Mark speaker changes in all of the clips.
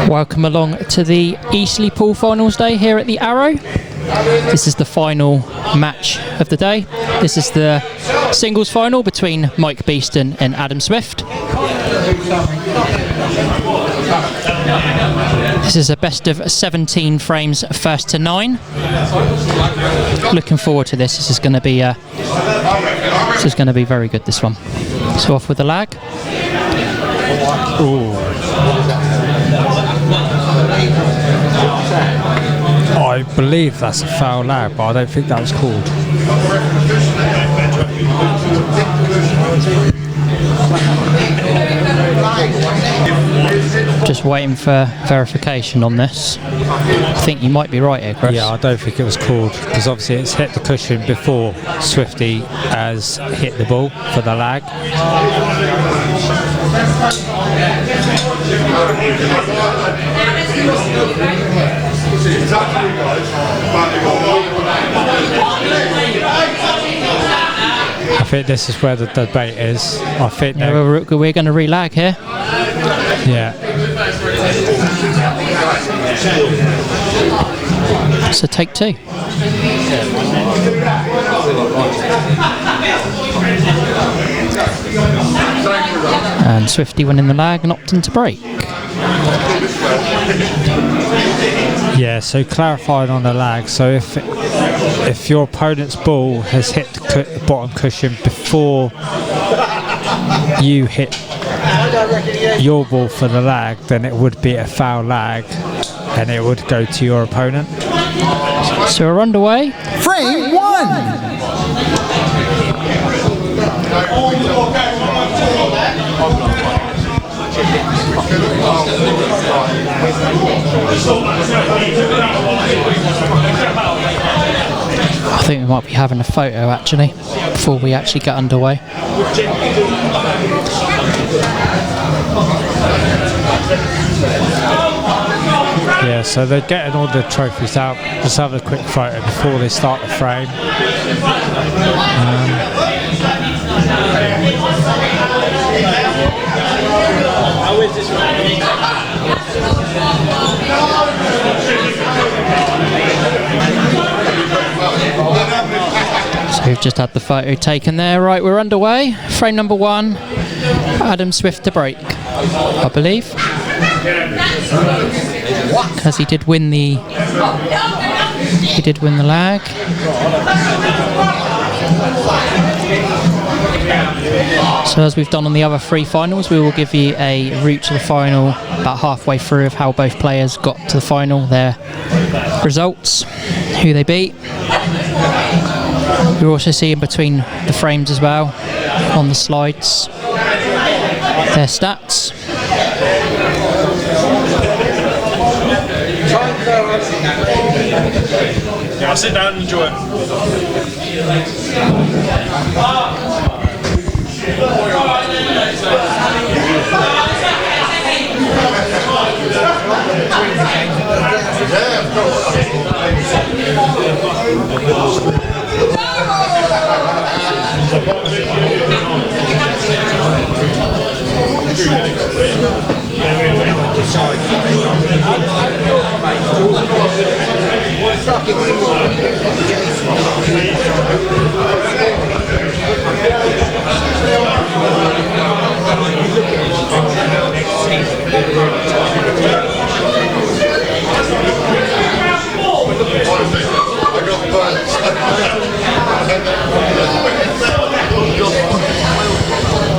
Speaker 1: Welcome along to the Eastleigh Pool Finals Day here at the Arrow. This is the final match of the day. This is the singles final between Mike Beeston and Adam Swift. This is a best of 17 frames, first to 9. Looking forward to this. This is going to be very good, this one. So off with the lag.
Speaker 2: Ooh. I believe that's a foul lag, but I don't think that was called.
Speaker 1: Just waiting for verification on this. I think you might be right here, Chris.
Speaker 2: Yeah, I don't think it was called, because obviously it's hit the cushion before Swifty has hit the ball for the lag. I think this is where the debate is. I think
Speaker 1: we're going to re-lag here.
Speaker 2: Yeah.
Speaker 1: So take 2. And Swifty winning the lag and opting to break.
Speaker 2: Yeah, so clarified on the lag. So if your opponent's ball has hit the bottom cushion before you hit your ball for the lag, then it would be a foul lag and it would go to your opponent.
Speaker 1: So we're underway.
Speaker 3: Frame 1!
Speaker 1: I think we might be having a photo actually before we actually get underway.
Speaker 2: Yeah, so they're getting all the trophies out. Just have a quick photo before they start the frame.
Speaker 1: So we've just had the photo taken there. Right, we're underway. Frame number 1. Adam Swift to break, I believe. Because he did win the lag. So as we've done on the other 3 finals, we will give you a route to the final about halfway through of how both players got to the final, their results, who they beat. You're also seeing between the frames as well on the slides their stats.
Speaker 4: Yeah, I'll sit down and enjoy it.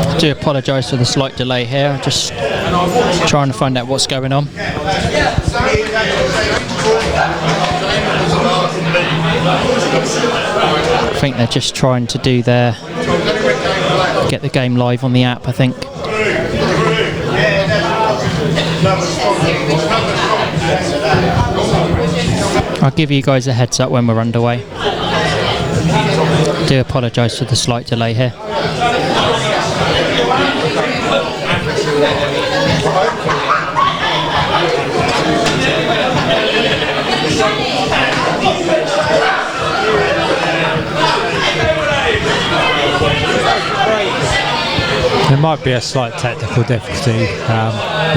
Speaker 1: I do apologise for the slight delay here. I'm just trying to find out what's going on. I think they're just trying to do get the game live on the app, I think. I'll give you guys a heads up when we're underway. I do apologise for the slight delay here.
Speaker 2: There might be a slight technical difficulty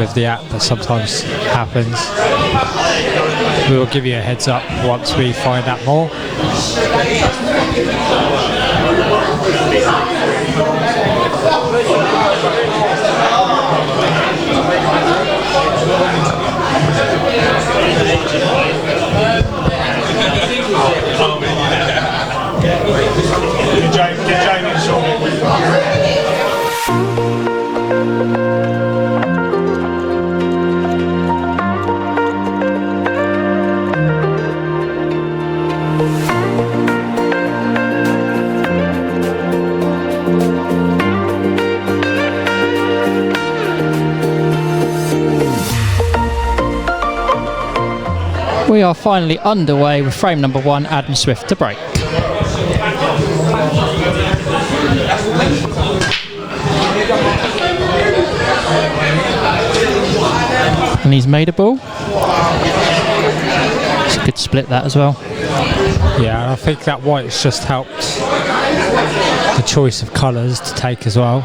Speaker 2: with the app that sometimes happens. We will give you a heads up once we find out more.
Speaker 4: Get Jamie to sort it.
Speaker 1: We are finally underway with frame number 1, Adam Swift to break. And he's made a ball. It's a good split that as well.
Speaker 2: Yeah, I think that white's just helped the choice of colours to take as well.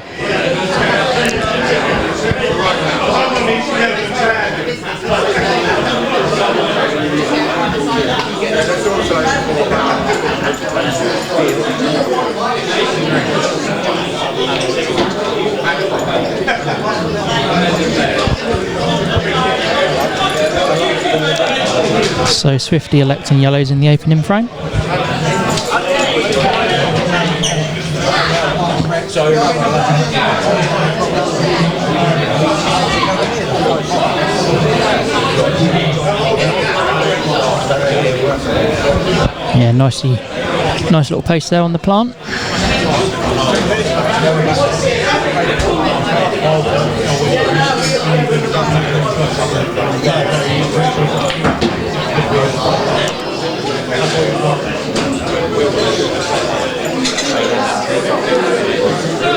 Speaker 1: So Swifty electing yellows in the opening frame. Yeah, nice little pace there on the plant.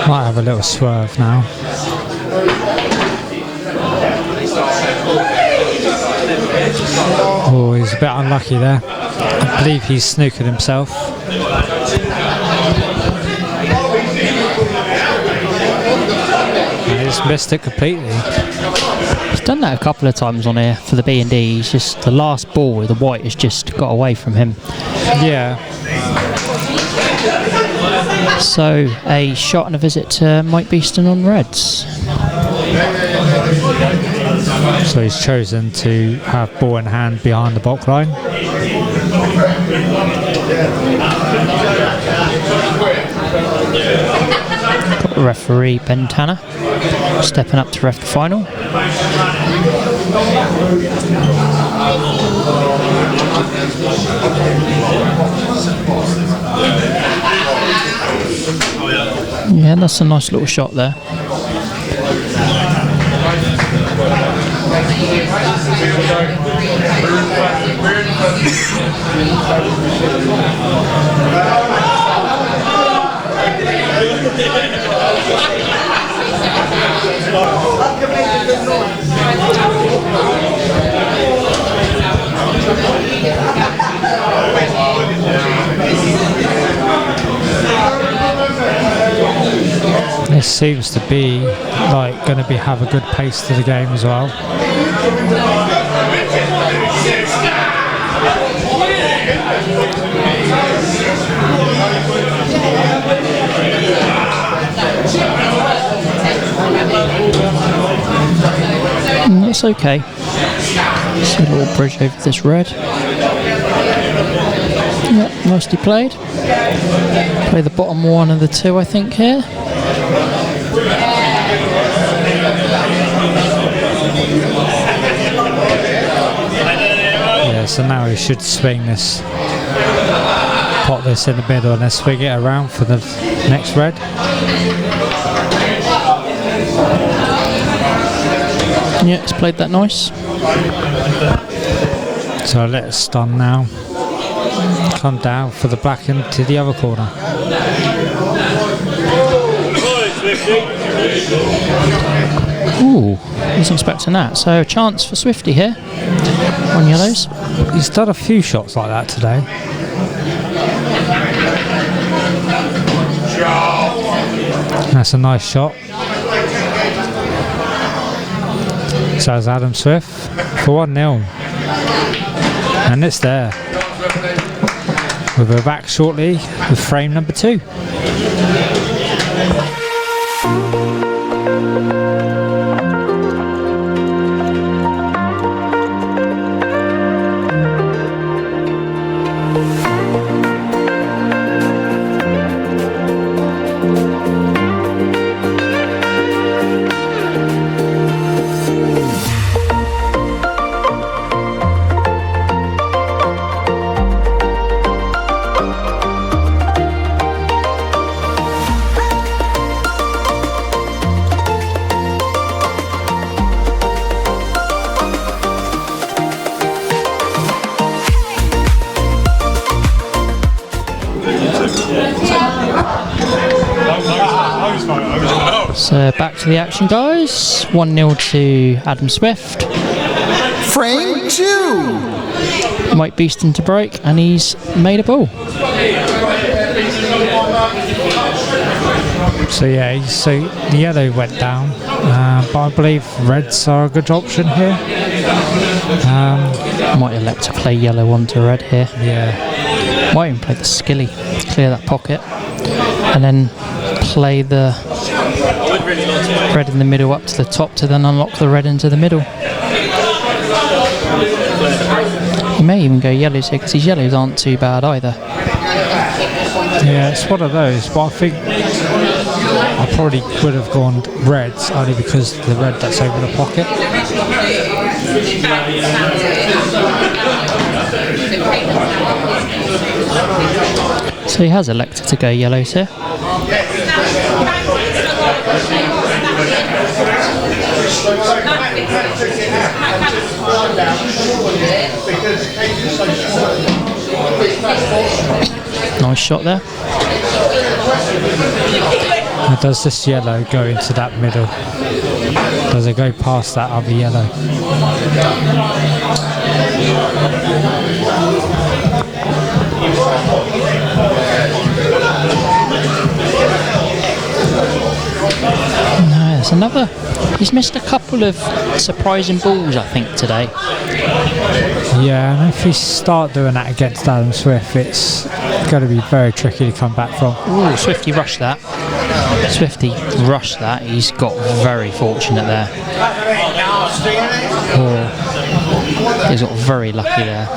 Speaker 2: Might have a little swerve now. Oh, he's a bit unlucky there. I believe he's snookered himself. And he's missed it completely.
Speaker 1: He's done that a couple of times on here for the B&D. He's just, the last ball with the white has just got away from him.
Speaker 2: Yeah.
Speaker 1: So a shot and a visit to Mike Beeston on reds.
Speaker 2: So he's chosen to have ball in hand behind the baulk line.
Speaker 1: Got the referee Ben Tanner stepping up to ref the final. Yeah, that's a nice little shot there.
Speaker 2: This seems to be like going to have a good pace to the game as well.
Speaker 1: That's okay. Just a little bridge over this red. Yep, nicely played. Play the bottom one of the two, I think, here.
Speaker 2: Yeah, so now he should swing this, pot this in the middle and then swing it around for the next red.
Speaker 1: Yeah, it's played that nice.
Speaker 2: So I'll let it stun now. Come down for the black into the other corner.
Speaker 1: Ooh, wasn't expecting that. So a chance for Swifty here on yellows.
Speaker 2: He's done a few shots like that today. That's a nice shot. So it's Adam Swift for 1-0. And it's there. We'll be back shortly with frame number 2.
Speaker 1: So back to the action, guys. 1-0 to Adam Swift.
Speaker 3: Frame 2.
Speaker 1: Mike Beeston to break, and he's made a ball.
Speaker 2: So yeah, so the yellow went down, but I believe reds are a good option here.
Speaker 1: Might elect to play yellow onto red here.
Speaker 2: Yeah.
Speaker 1: Might even play the skilly to clear that pocket, and then play the red in the middle up to the top to then unlock the red into the middle. You may even go yellows here because these yellows aren't too bad either.
Speaker 2: Yeah, it's one of those, but I think I probably would have gone reds only because the red that's over the pocket.
Speaker 1: So he has elected to go yellows here. Nice shot there.
Speaker 2: Now does this yellow go into that middle? Does it go past that other yellow?
Speaker 1: No, there's another. He's missed a couple of surprising balls, I think, today.
Speaker 2: Yeah, and if you start doing that against Adam Swift, it's going to be very tricky to come back from.
Speaker 1: Ooh, Swifty rushed that. Swifty rushed that. He's got very fortunate there. Oh, he's got very lucky there.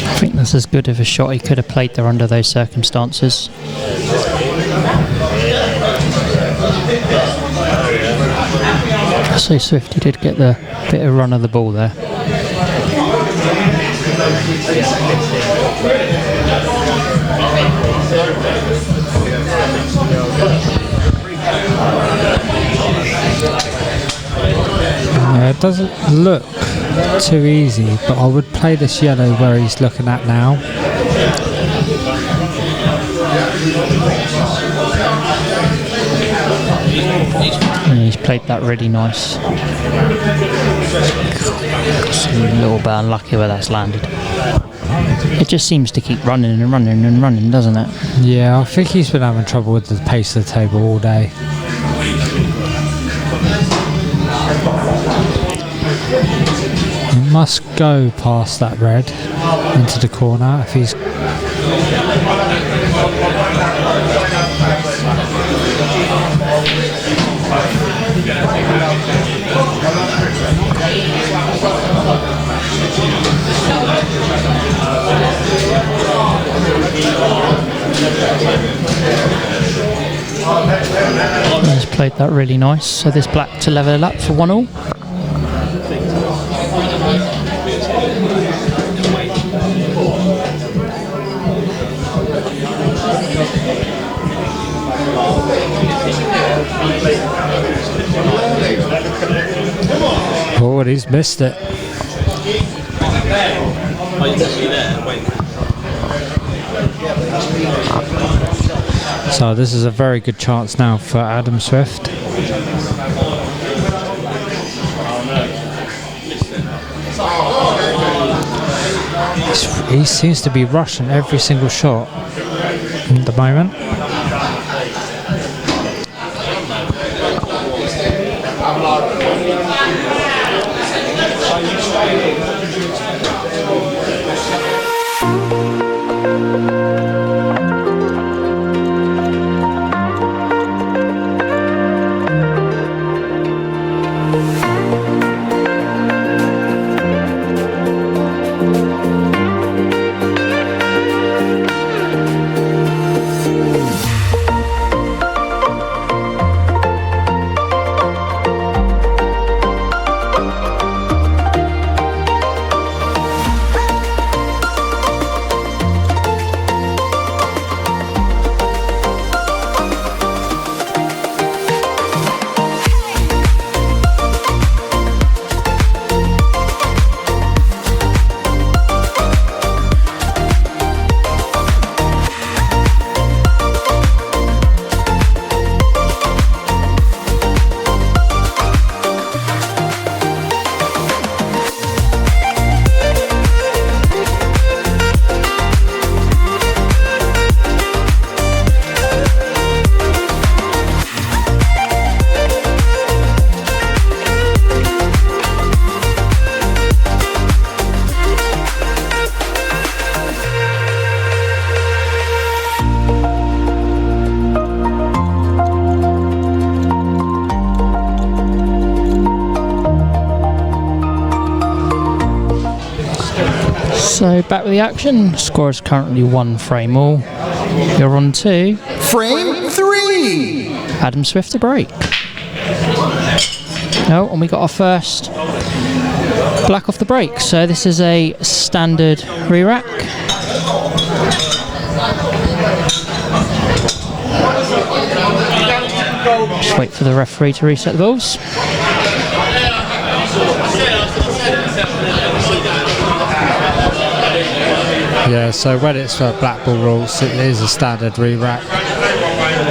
Speaker 1: I think that's as good of a shot he could have played there under those circumstances. So Swifty did get the bit of run of the ball there.
Speaker 2: It doesn't look too easy, but I would play this yellow where he's looking at now.
Speaker 1: And he's played that really nice. Just a little bit unlucky where that's landed. It just seems to keep running and running and running, doesn't it?
Speaker 2: Yeah, I think he's been having trouble with the pace of the table all day. He must go past that red into the corner if he's...
Speaker 1: He's played that really nice. So this black to level it up for 1-1.
Speaker 2: Oh, and he's missed it. So this is a very good chance now for Adam Swift. He seems to be rushing every single shot at the moment.
Speaker 1: So back with the action. Score is currently 1 frame all. You're on to
Speaker 3: Frame 3.
Speaker 1: Adam Swift to break. Oh, and we got our first black off the break. So this is a standard re-rack. Just wait for the referee to reset the balls.
Speaker 2: Yeah, so when it's for black ball rules, it is a standard re-rack.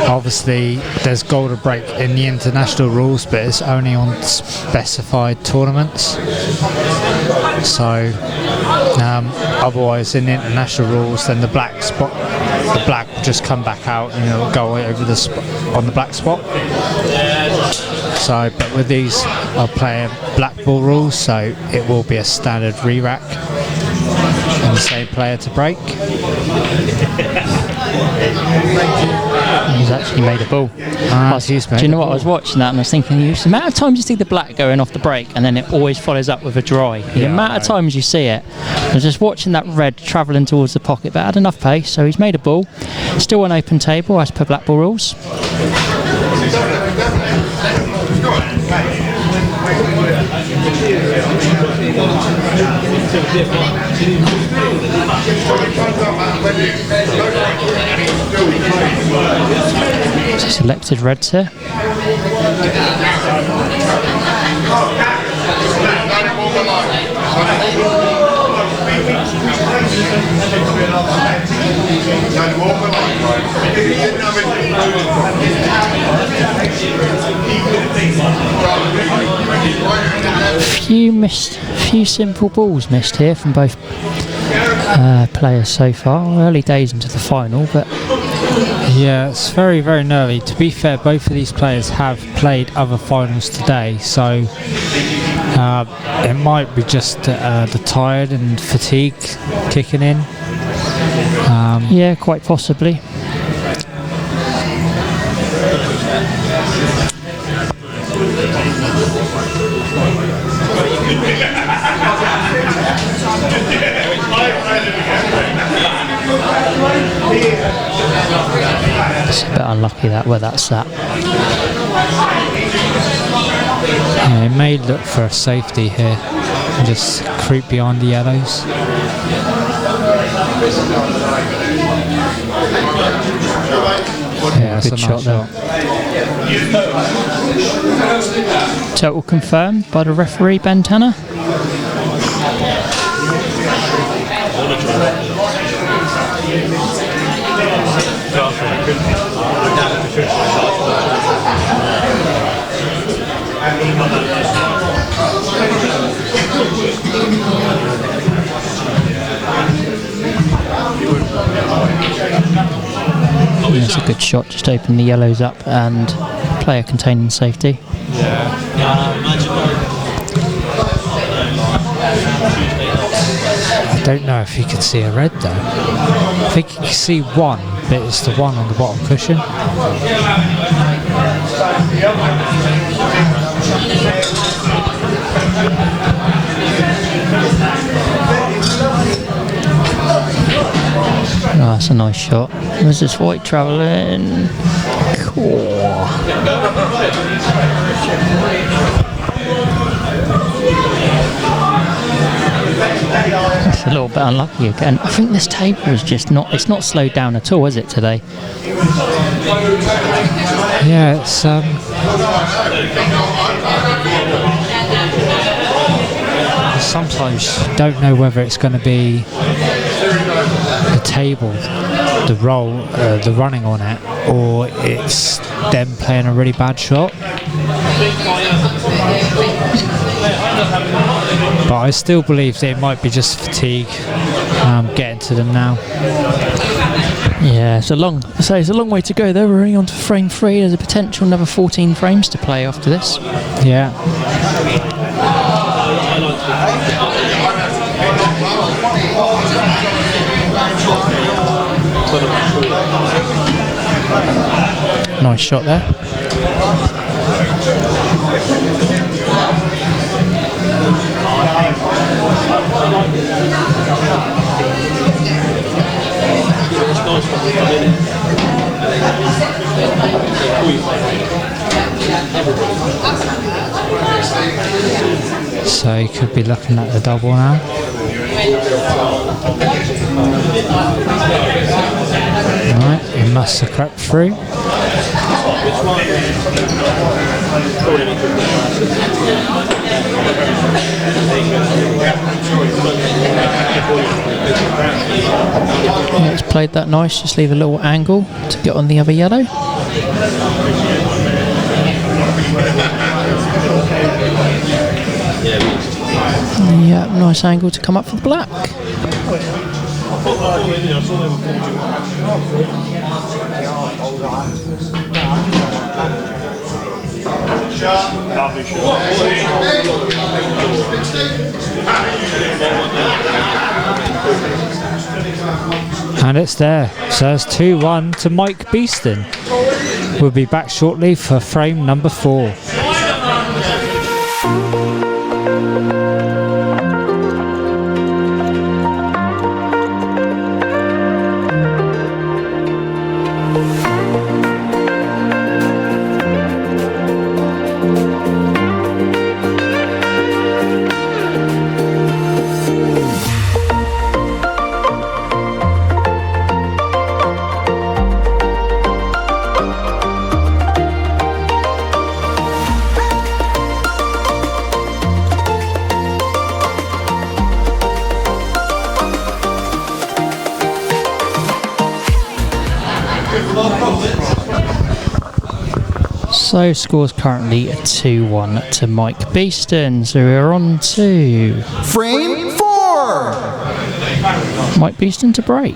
Speaker 2: Obviously, there's golden break in the international rules, but it's only on specified tournaments. So, otherwise, in the international rules, then the black will just come back out and it'll go over the on the black spot. So, but with these, I'll play black ball rules, so it will be a standard re-rack. And the same player to break.
Speaker 1: He's actually made a ball.
Speaker 2: Do you
Speaker 1: know what? I was watching that and I was thinking, the amount of times you see the black going off the break and then it always follows up with a dry. The amount of times you see it. I was just watching that red travelling towards the pocket, but had enough pace, so he's made a ball. Still an open table as per black ball rules. Selected reds here. Few simple balls missed here from both players so far. Early days into the final, but
Speaker 2: yeah, it's very, very early. To be fair, both of these players have played other finals today, so it might be just the tired and fatigue kicking in.
Speaker 1: Yeah, quite possibly. It's a bit unlucky that where that's at.
Speaker 2: Yeah, it may look for a safety here and just creep behind the yellows. Yeah,
Speaker 1: good shot there. Total confirmed by the referee Ben Tanner. It's a good shot, just open the yellows up and player containing safety.
Speaker 2: I don't know if you can see a red though. I think you can see one, but it's the one on the bottom cushion.
Speaker 1: Oh, that's a nice shot. Where's this white travelling? Cool. It's a little bit unlucky again. I think this table is just not, it's not slowed down at all, is it, today?
Speaker 2: Yeah, it's sometimes you don't know whether it's going to be the table, the roll, the running on it, or it's them playing a really bad shot. But I still believe that it might be just fatigue getting to them now.
Speaker 1: Yeah, it's a long way to go though. We're only on to frame 3. There's a potential another 14 frames to play after this.
Speaker 2: Yeah.
Speaker 1: Nice shot there.
Speaker 2: So you could be looking at the double now. Right, he must have crept through.
Speaker 1: Yeah, it's played that nice, just leave a little angle to get on the other yellow. Yeah, nice angle to come up for the black.
Speaker 2: And it's there. So it's 2-1 to Mike Beeston. We'll be back shortly for frame number 4.
Speaker 1: So scores currently 2-1 to Mike Beeston. So we're on to
Speaker 3: Frame 4.
Speaker 1: Mike Beeston to break.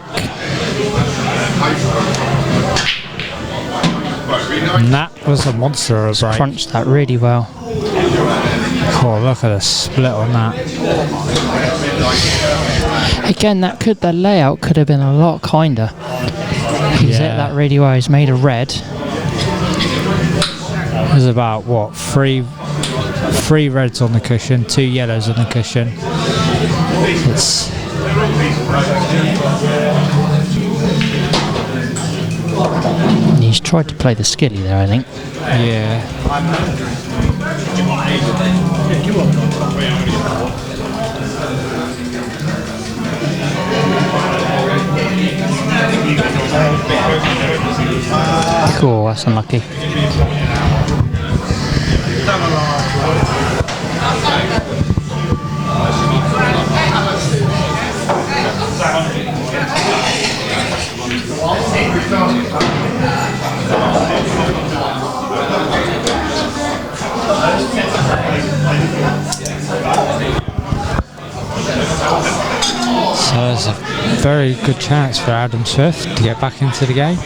Speaker 2: And that was a monster of a break.
Speaker 1: Crunched that really well.
Speaker 2: Oh, look at the split on that.
Speaker 1: Again, the layout could have been a lot kinder. He's hit that really well. He's made a red.
Speaker 2: There's about what, three reds on the cushion, 2 yellows on the cushion.
Speaker 1: He's tried to play the skilly there, I think.
Speaker 2: Yeah.
Speaker 1: Cool, that's unlucky.
Speaker 2: So there's a very good chance for Adam Swift to get back into the game.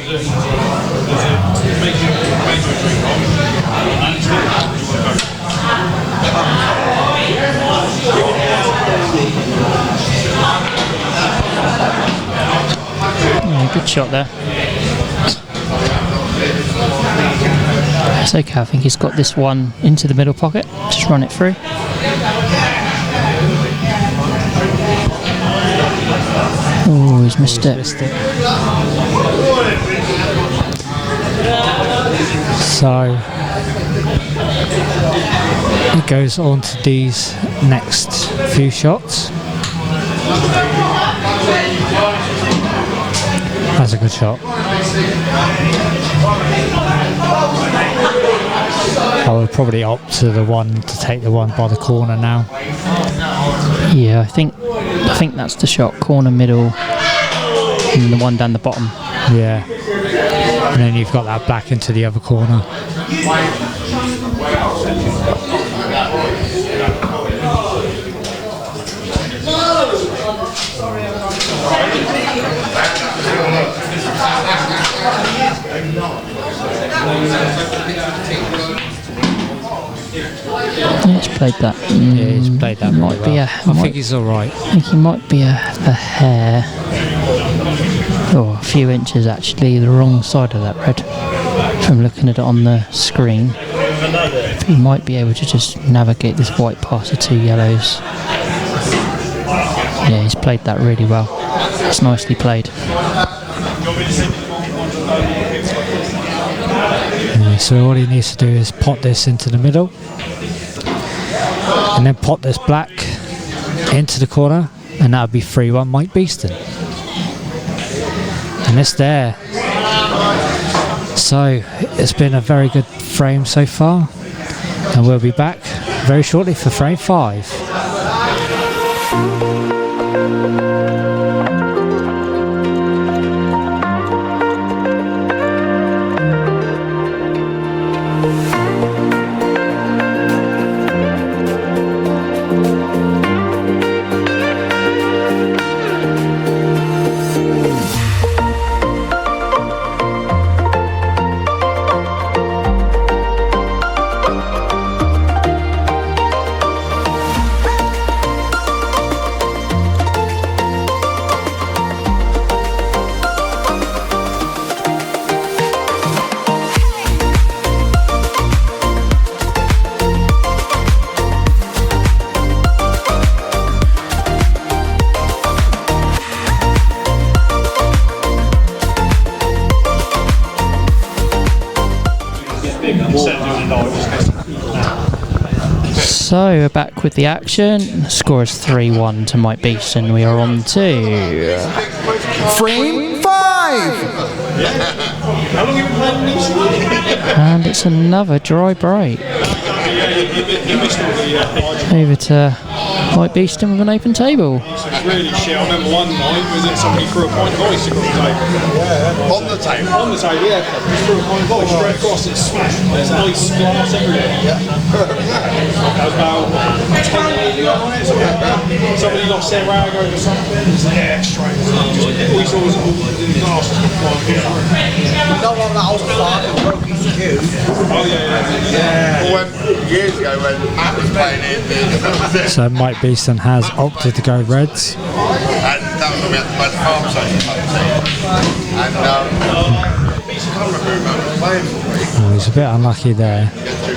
Speaker 1: Yeah, good shot there. It's okay, I think he's got this one into the middle pocket. Just run it through. Oh, he's missed it.
Speaker 2: So it goes on to these next few shots. That's a good shot. I would probably opt to take the one by the corner now.
Speaker 1: Yeah, I think that's the shot. Corner, middle, and the one down the bottom.
Speaker 2: Yeah. And then you've got that black into the other corner.
Speaker 1: He's played that.
Speaker 2: Yeah, he's played that
Speaker 1: might
Speaker 2: very well. I think he's alright.
Speaker 1: I think he might be a hair, or a few inches actually, the wrong side of that red from looking at it on the screen. He might be able to just navigate this white past the two yellows. Yeah, he's played that really well. It's nicely played.
Speaker 2: Yeah, so all he needs to do is pot this into the middle and then pot this black into the corner, and that would be 3-1 Mike Beeston. And it's there. So it's been a very good frame so far, and we'll be back very shortly for frame 5.
Speaker 1: So we're back with the action. The score is 3-1 to Mike Beeston. We are on to
Speaker 3: Frame 5.
Speaker 1: and it's another dry break. Over to Mike Beeston with an open table.
Speaker 5: It's really shit. I remember one night somebody threw a pint of ice across the table.
Speaker 3: Yeah. On the table.
Speaker 5: On the table, yeah. Just threw a pint of ice straight across it, smashed. There's ice glass everywhere. Yeah. That was about 10 years ago, wasn't it? Somebody lost their rag over something. Yeah, straight. All we saw was the glasses flying.
Speaker 6: No one that was flying and broke his shoe.
Speaker 5: Oh, yeah.
Speaker 3: Well, years ago when Matt was playing it,
Speaker 2: So Mike Beeston has opted to go reds.
Speaker 3: and that was when we had the Mud Farm session. And I can't remember who Matt was playing for.
Speaker 2: Oh, he's a bit unlucky there.
Speaker 6: That's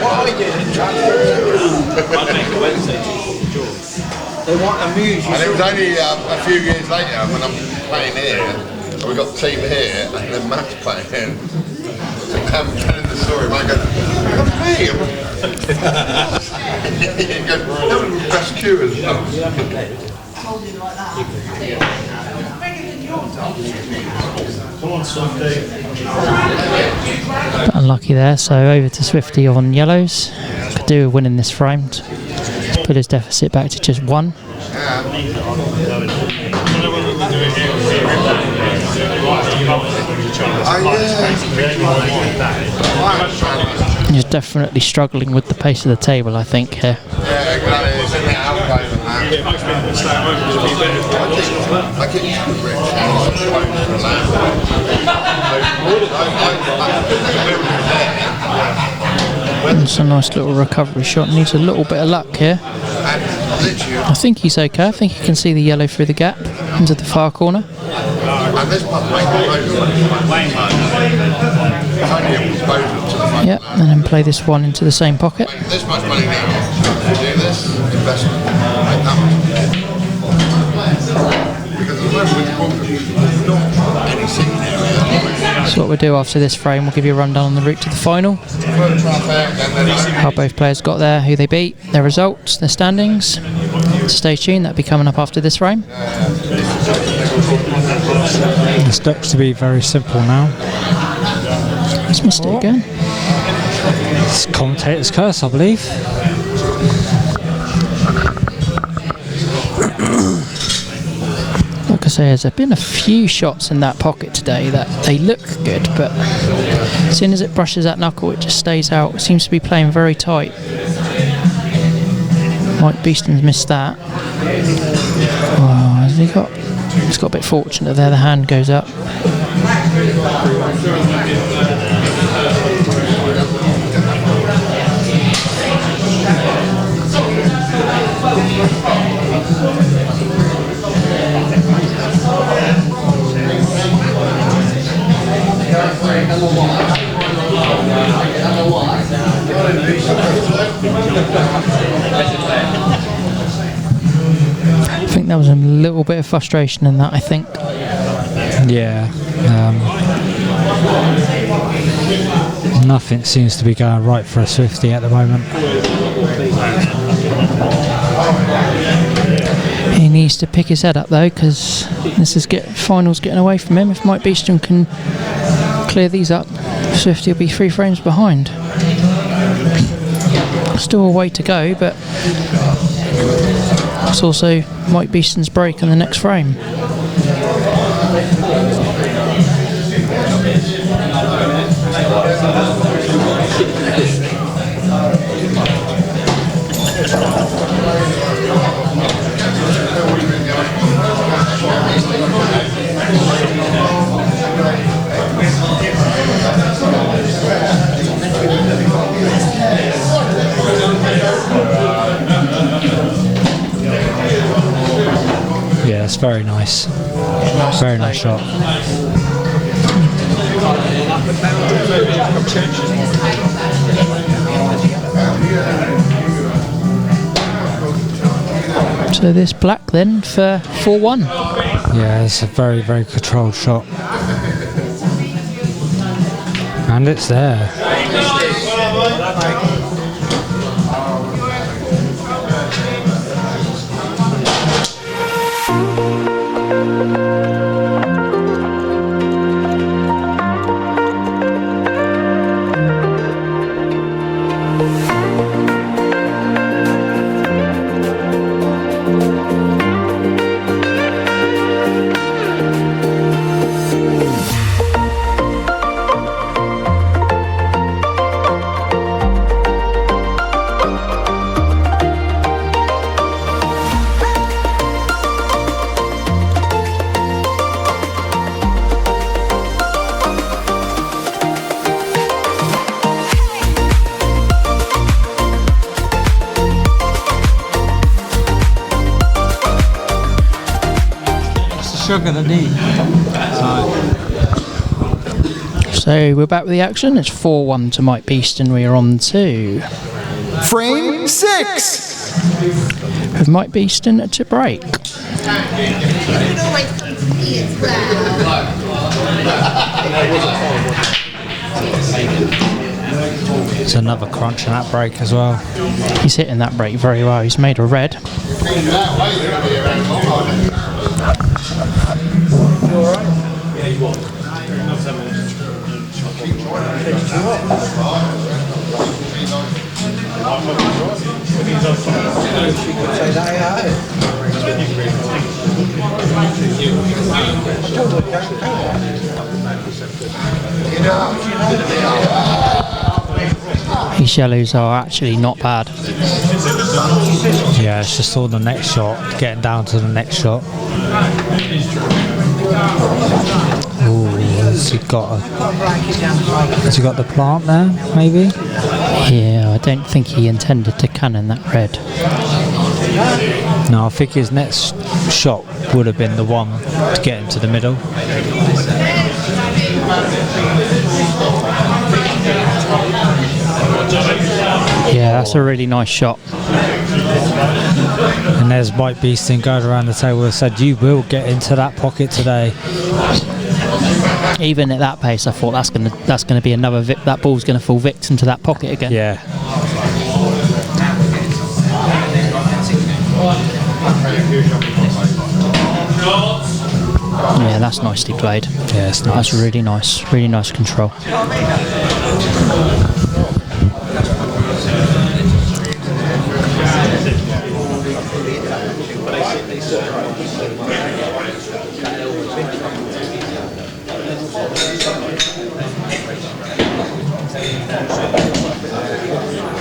Speaker 6: what I did in transfer. They want to amuse you.
Speaker 3: And it was only a few years later when I'm playing here, and we got the team here, and then Matt's playing here. I'm telling the story, mate goes, "That's me." He goes, "No, best cuers."
Speaker 1: But unlucky there, so over to Swifty on yellows. Could do with winning this frame to put his deficit back to just 1. You're definitely struggling with the pace of the table, I think, here.
Speaker 3: Yeah, exactly. It's in the outbreak and that. I keep Rich
Speaker 1: It's a nice little recovery shot. Needs a little bit of luck here. I think he's okay. I think he can see the yellow through the gap into the far corner. Yeah, and then play this one into the same pocket.
Speaker 3: This much money now. If you do this investment, make that much. Because at the moment with the problem, there's not any seating area.
Speaker 1: So what we'll do after this frame, we'll give you a rundown on the route to the final. How both players got there, who they beat, their results, their standings. So stay tuned, that'll be coming up after this frame.
Speaker 2: This looks to be very simple now.
Speaker 1: It's missed it again.
Speaker 2: It's commentator's curse, I believe.
Speaker 1: Like I say, there's been a few shots in that pocket today that they look good, but as soon as it brushes that knuckle, it just stays out. It seems to be playing very tight. Mike Beeston's missed that. Oh, has he got? He's got a bit fortunate there. The hand goes up. I think there was a little bit of frustration in that, I think.
Speaker 2: Yeah. Nothing seems to be going right for a Swiftie at the moment.
Speaker 1: He needs to pick his head up though, because this is finals getting away from him. If Mike Beeston can clear these up, Swiftie will be 3 frames behind. Still a way to go, but it's also Mike Beeston's break in the next frame.
Speaker 2: Yeah, it's very nice. Very nice shot.
Speaker 1: So this black then for 4-1.
Speaker 2: Yeah, it's a very, very controlled shot. And it's there.
Speaker 6: Sugar the knee.
Speaker 1: So we're back with the action. It's 4-1 to Mike Beeston. We are on to
Speaker 7: Frame 6.
Speaker 1: with Mike Beeston to break.
Speaker 2: It's another crunch in that break as well.
Speaker 1: He's hitting that break very well. He's made a red. These yellows are actually not bad.
Speaker 2: Yeah, it's just all the next shot, getting down to the next shot. Ooh, has he got the plant there, maybe?
Speaker 1: Yeah, I don't think he intended to cannon that red.
Speaker 2: No, I think his next shot would have been the one to get into the middle.
Speaker 1: Yeah, that's a really nice shot.
Speaker 2: And there's Mike Beeston going around the table and said, "You will get into that pocket today."
Speaker 1: Even at that pace, I thought that's gonna be another that ball's gonna fall victim to that pocket again.
Speaker 2: Yeah.
Speaker 1: Yeah, that's nicely played.
Speaker 2: Yeah, it's nice.
Speaker 1: That's really nice control.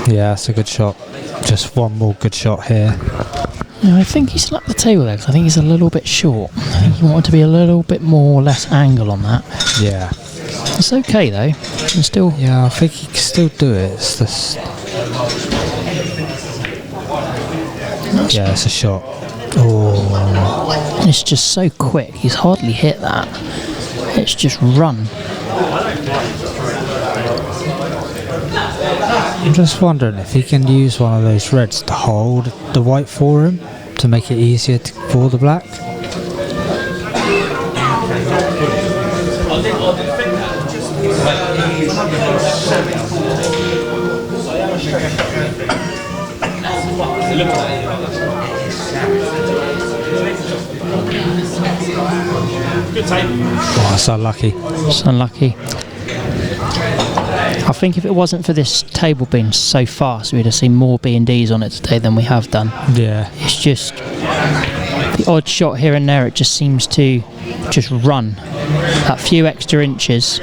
Speaker 2: Yeah, that's a good shot. Just one more good shot here.
Speaker 1: Yeah, I think he slapped the table there 'cause I think he's a little bit short. I think he wanted to be a little bit more less angle on that.
Speaker 2: Yeah.
Speaker 1: It's okay though. It's still.
Speaker 2: Yeah, I think he can still do it. It's this. Yeah, it's a shot. Oh.
Speaker 1: It's just so quick. He's hardly hit that. It's just run.
Speaker 2: I'm just wondering if he can use one of those reds to hold the white for him to make it easier for the black. Oh, that's unlucky.
Speaker 1: It's unlucky. I think if it wasn't for this table being so fast, we'd have seen more B&Ds on it today than we have done.
Speaker 2: Yeah.
Speaker 1: It's just the odd shot here and there. It just seems to just run that few extra inches.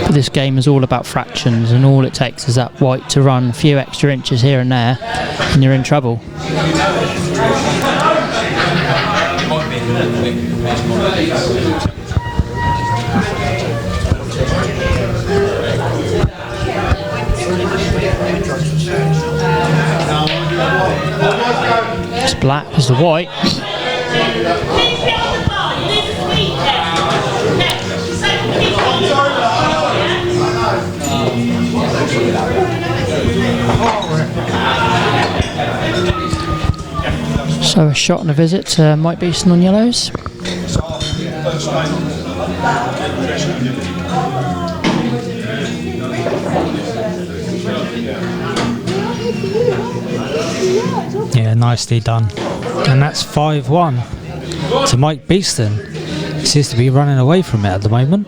Speaker 1: But this game is all about fractions, and all it takes is that white to run a few extra inches here and there, and you're in trouble. It's black as the white. So a shot and a visit to Mike Beeston on yellows.
Speaker 2: Yeah, nicely done. And that's 5-1 to Mike Beeston. He seems to be running away from it at the moment.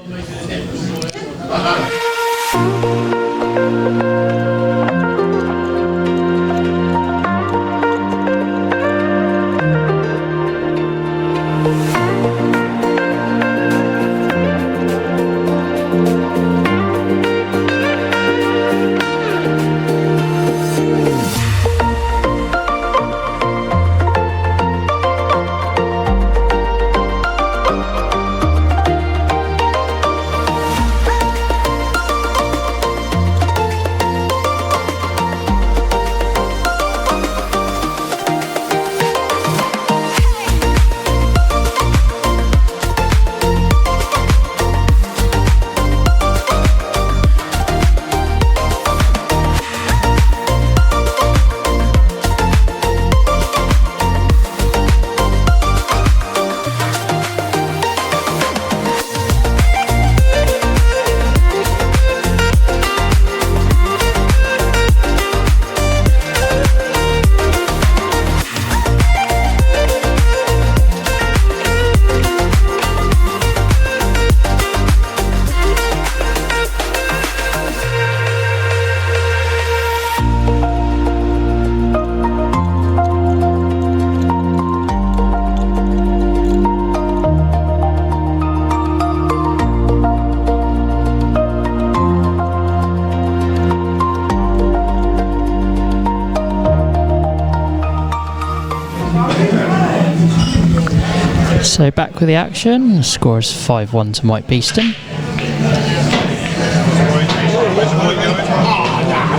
Speaker 1: So back with the action. The score is 5-1 to Mike Beeston.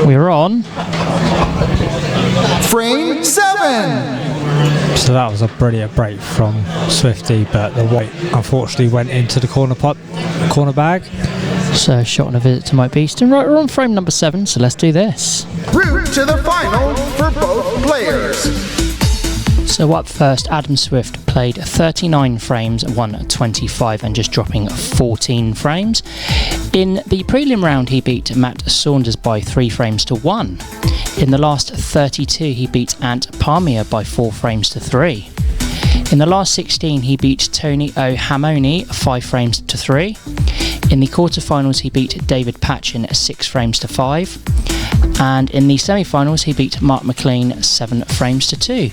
Speaker 1: We're on
Speaker 7: Frame 7.
Speaker 2: So that was a brilliant break from Swifty, but the white unfortunately went into the corner bag.
Speaker 1: So shot on a visit to Mike Beeston. Right, we're on frame number 7, so let's do this.
Speaker 7: Route to the final for both players.
Speaker 1: So up first, Adam Swift played 39 frames, won 25 and just dropping 14 frames. In the prelim round, he beat Matt Saunders by 3 frames to 1. In the last 32, he beat Ant Palmier by 4 frames to 3. In the last 16, he beat Tony O'Hamoni 5 frames to 3. In the quarterfinals, he beat David Patchin 6 frames to 5. And in the semi-finals, he beat Mark McLean 7 frames to 2.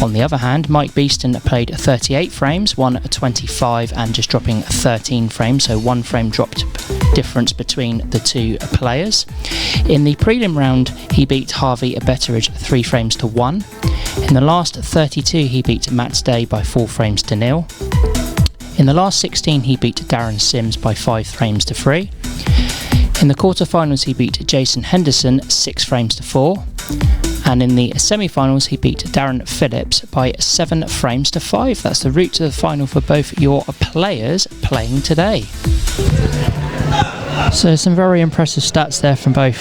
Speaker 1: On the other hand, Mike Beeston played 38 frames, won 25 and just dropping 13 frames, so 1 frame dropped difference between the two players. In the prelim round, he beat Harvey Betteridge 3 frames to 1. In the last 32, he beat Matt Day by 4 frames to 0. In the last 16, he beat Darren Sims by 5 frames to 3. In the quarterfinals, he beat Jason Henderson 6 frames to 4. And in the semi-finals, he beat Darren Phillips by 7 frames to 5. That's the route to the final for both your players playing today. So some very impressive stats there from both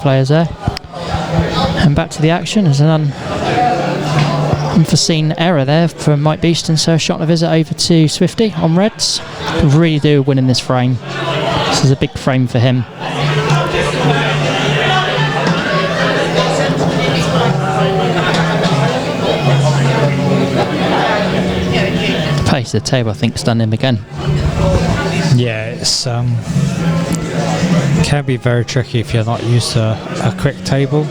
Speaker 1: players there. And back to the action. There's an unforeseen error there for Mike Beeston, so a shot and a visit over to Swifty on reds. Could really do winning this frame. This is a big frame for him. The pace of the table, I think, stunned him again.
Speaker 2: Yeah, it's can be very tricky if you're not used to a quick table.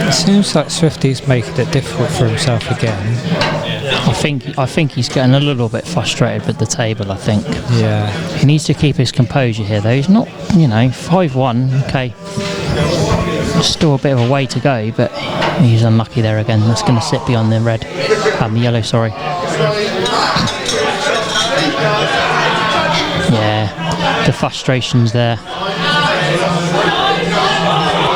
Speaker 2: It seems like Swifty's making it difficult for himself again.
Speaker 1: I think he's getting a little bit frustrated with the table, I think.
Speaker 2: Yeah.
Speaker 1: He needs to keep his composure here though. He's not, 5-1, okay. Still a bit of a way to go, but he's unlucky there again. That's going to sit beyond the red, the yellow, sorry. Yeah, the frustrations there.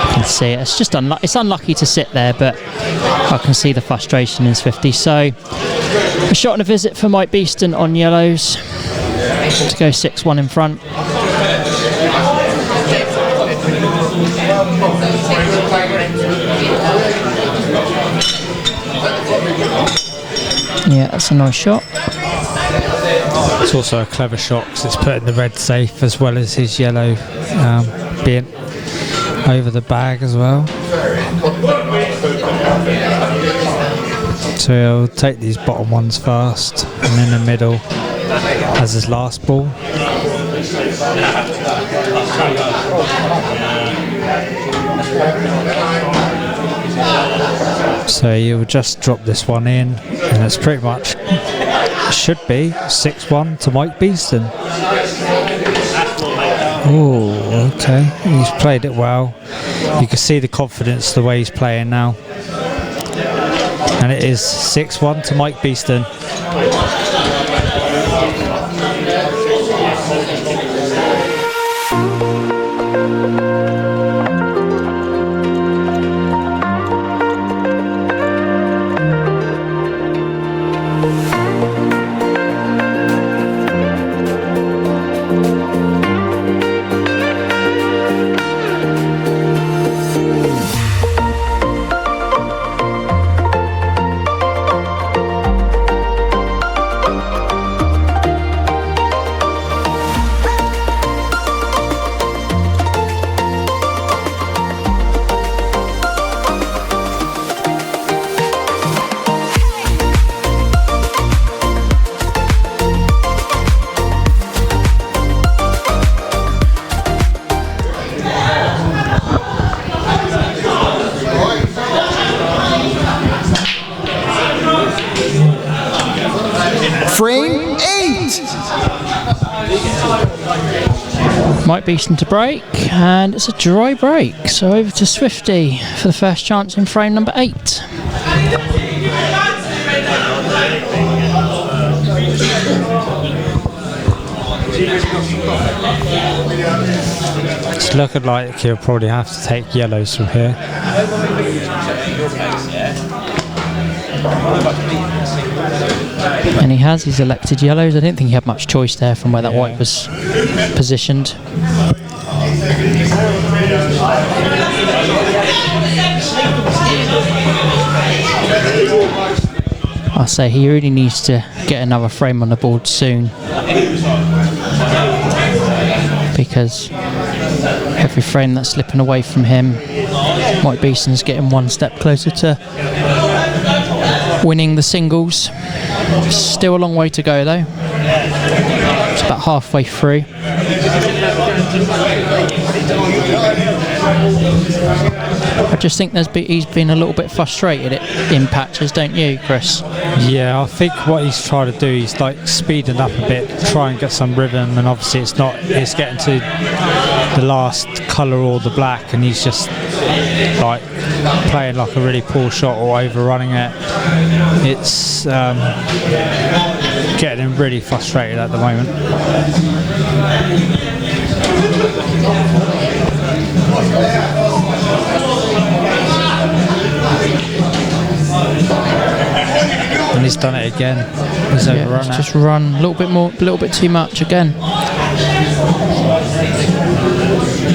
Speaker 1: I can see it. It's just it's unlucky to sit there, but I can see the frustration in Swifty. So a shot and a visit for Mike Beeston on yellows to go 6-1 in front. Yeah, that's a nice shot.
Speaker 2: It's also a clever shot because it's putting the red safe as well as his yellow being over the bag as well. So he'll take these bottom ones first and in the middle as his last ball. So you'll just drop this one in and it's pretty much should be 6-1 to Mike Beeston. Oh, okay. He's played it well. You can see the confidence the way he's playing now. And it is 6-1 to Mike Beeston.
Speaker 1: Mike Beeston to break, and it's a dry break. So over to Swifty for the first chance in frame number 8.
Speaker 2: It's looking like he'll probably have to take yellows from here.
Speaker 1: And he has, he's elected yellows. I didn't think he had much choice there from where that white was positioned. I'll say he really needs to get another frame on the board soon, because every frame that's slipping away from him, Mike Beeston's getting one step closer to winning the singles. Still a long way to go though. It's about halfway through. I just think he's been a little bit frustrated in patches, don't you, Chris?
Speaker 2: Yeah, I think what he's trying to do, he's like speeding up a bit, try and get some rhythm, and obviously it's getting to the last colour or the black, and he's just like playing like a really poor shot or overrunning it. It's getting him really frustrated at the moment. And he's done it again. He's overrun it.
Speaker 1: Just run a little bit too much again.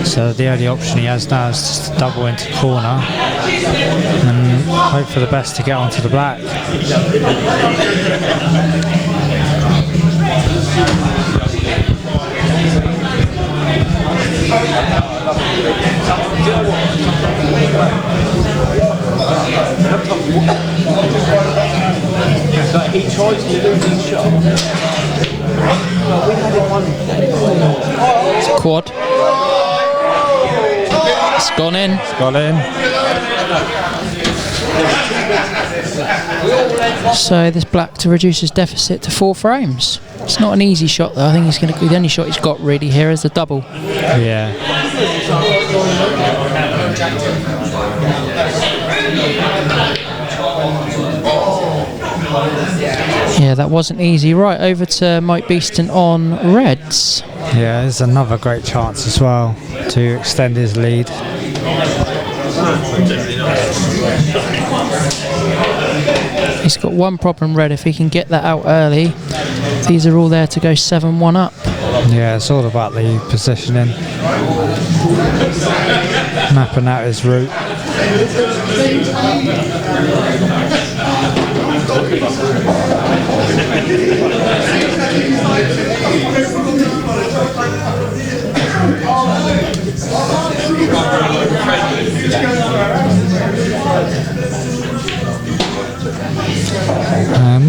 Speaker 2: So the only option he has now is just to double into corner and hope for the best to get onto the black.
Speaker 6: He tries to lose his shot.
Speaker 1: It's a quad. It's gone in.
Speaker 2: It's gone in.
Speaker 1: So this black to reduce his deficit to 4 frames. It's not an easy shot though. I think he's going to be the only shot he's got really here is the double.
Speaker 2: Yeah.
Speaker 1: Yeah, that wasn't easy. Right, over to Mike Beeston on reds.
Speaker 2: Yeah, there's another great chance as well to extend his lead.
Speaker 1: He's got one problem red. If he can get that out early, these are all there to go 7-1 up.
Speaker 2: Yeah, it's all about the positioning. Mapping out his route.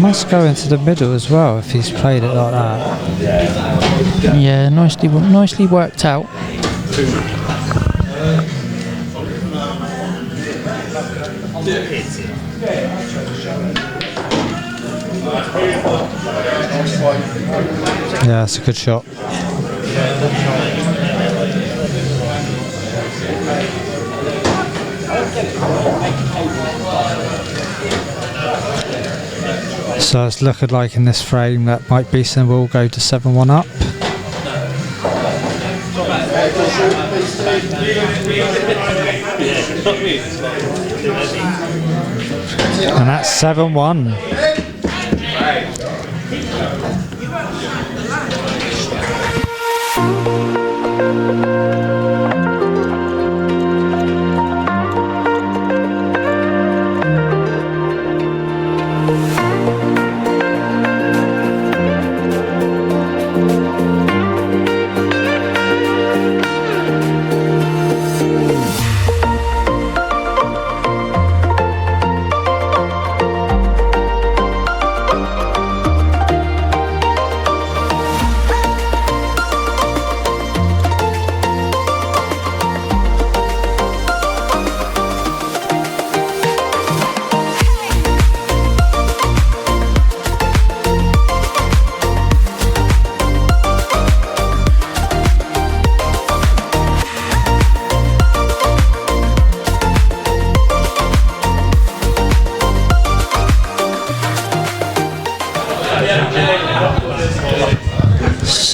Speaker 2: Must go into the middle as well if he's played it like that.
Speaker 1: Yeah, nicely worked out.
Speaker 2: Yeah, it's a good shot. So it's looking like in this frame that Mike Beeston will go to 7-1 up. And that's 7-1.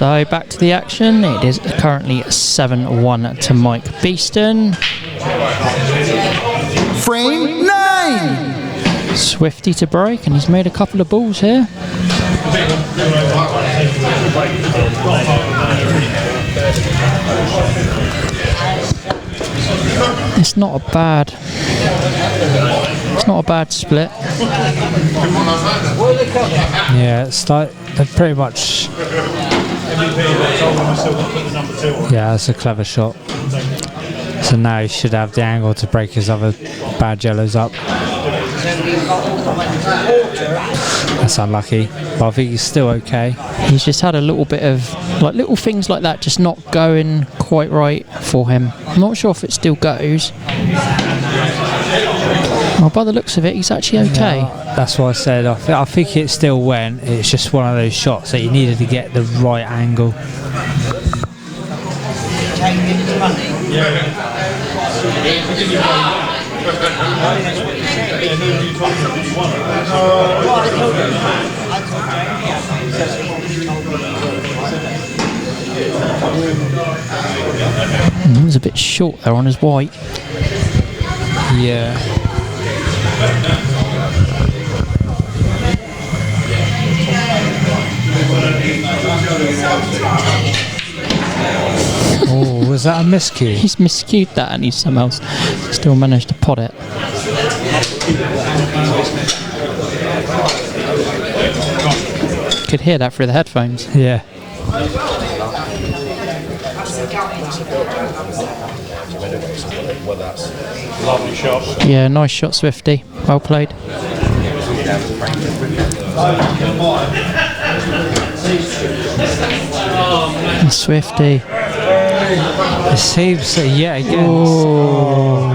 Speaker 1: So back to the action. It is currently 7-1 to Mike Beeston.
Speaker 7: Frame 9.
Speaker 1: Swifty to break, and he's made a couple of balls here. It's not a bad split.
Speaker 2: Yeah, it's like they're pretty much. Yeah, that's a clever shot. So now he should have the angle to break his other bad yellows up. That's unlucky, but I think he's still okay.
Speaker 1: He's just had a little bit of little things like that just not going quite right for him. I'm not sure if it still goes. Well, by the looks of it, he's actually okay.
Speaker 2: Yeah, that's what I said. I think it still went. It's just one of those shots that you needed to get the right angle.
Speaker 1: He was a bit short there on his white.
Speaker 2: Yeah. Oh, was that a miscue?
Speaker 1: He's miscued that and he's somehow still managed to pot it. Could hear that through the headphones.
Speaker 2: Yeah.
Speaker 5: Lovely shot.
Speaker 1: Yeah, nice shot, Swifty. Well played. Swifty.
Speaker 2: It seems that yet again.
Speaker 1: Oh.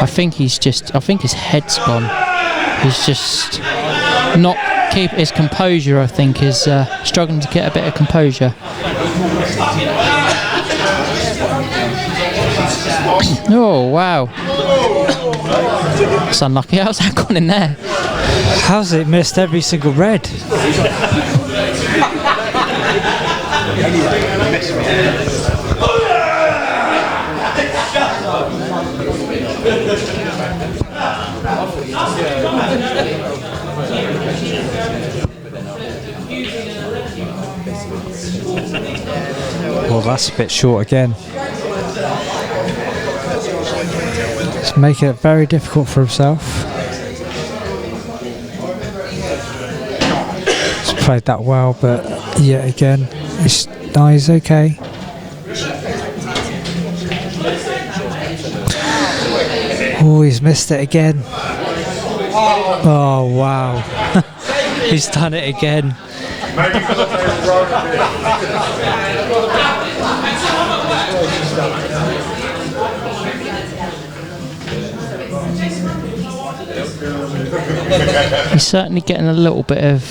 Speaker 1: I think his head's gone. He's just not keep his composure. I think is struggling to get a bit of composure. Oh wow! It's unlucky. How's that gone in there?
Speaker 2: How's it missed every single red? Well, that's a bit short again. It's making it very difficult for himself. He's played that well, but yet again, he's okay. Oh, he's missed it again. Oh, wow. He's done it again.
Speaker 1: He's certainly getting a little bit of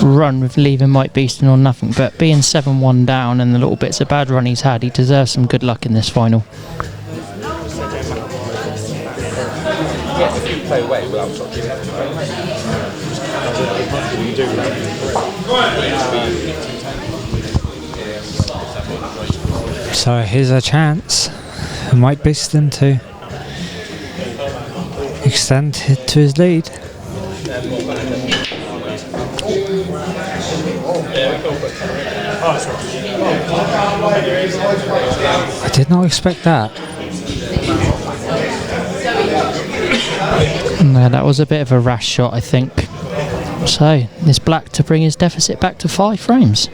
Speaker 1: run with leaving Mike Beeston on nothing, but being 7-1 down and the little bits of bad run he's had, he deserves some good luck in this final.
Speaker 2: So here's a chance for Mike Beeston to extend to his lead. I did not expect that.
Speaker 1: No, that was a bit of a rash shot, I think. So, it's black to bring his deficit back to 5 frames.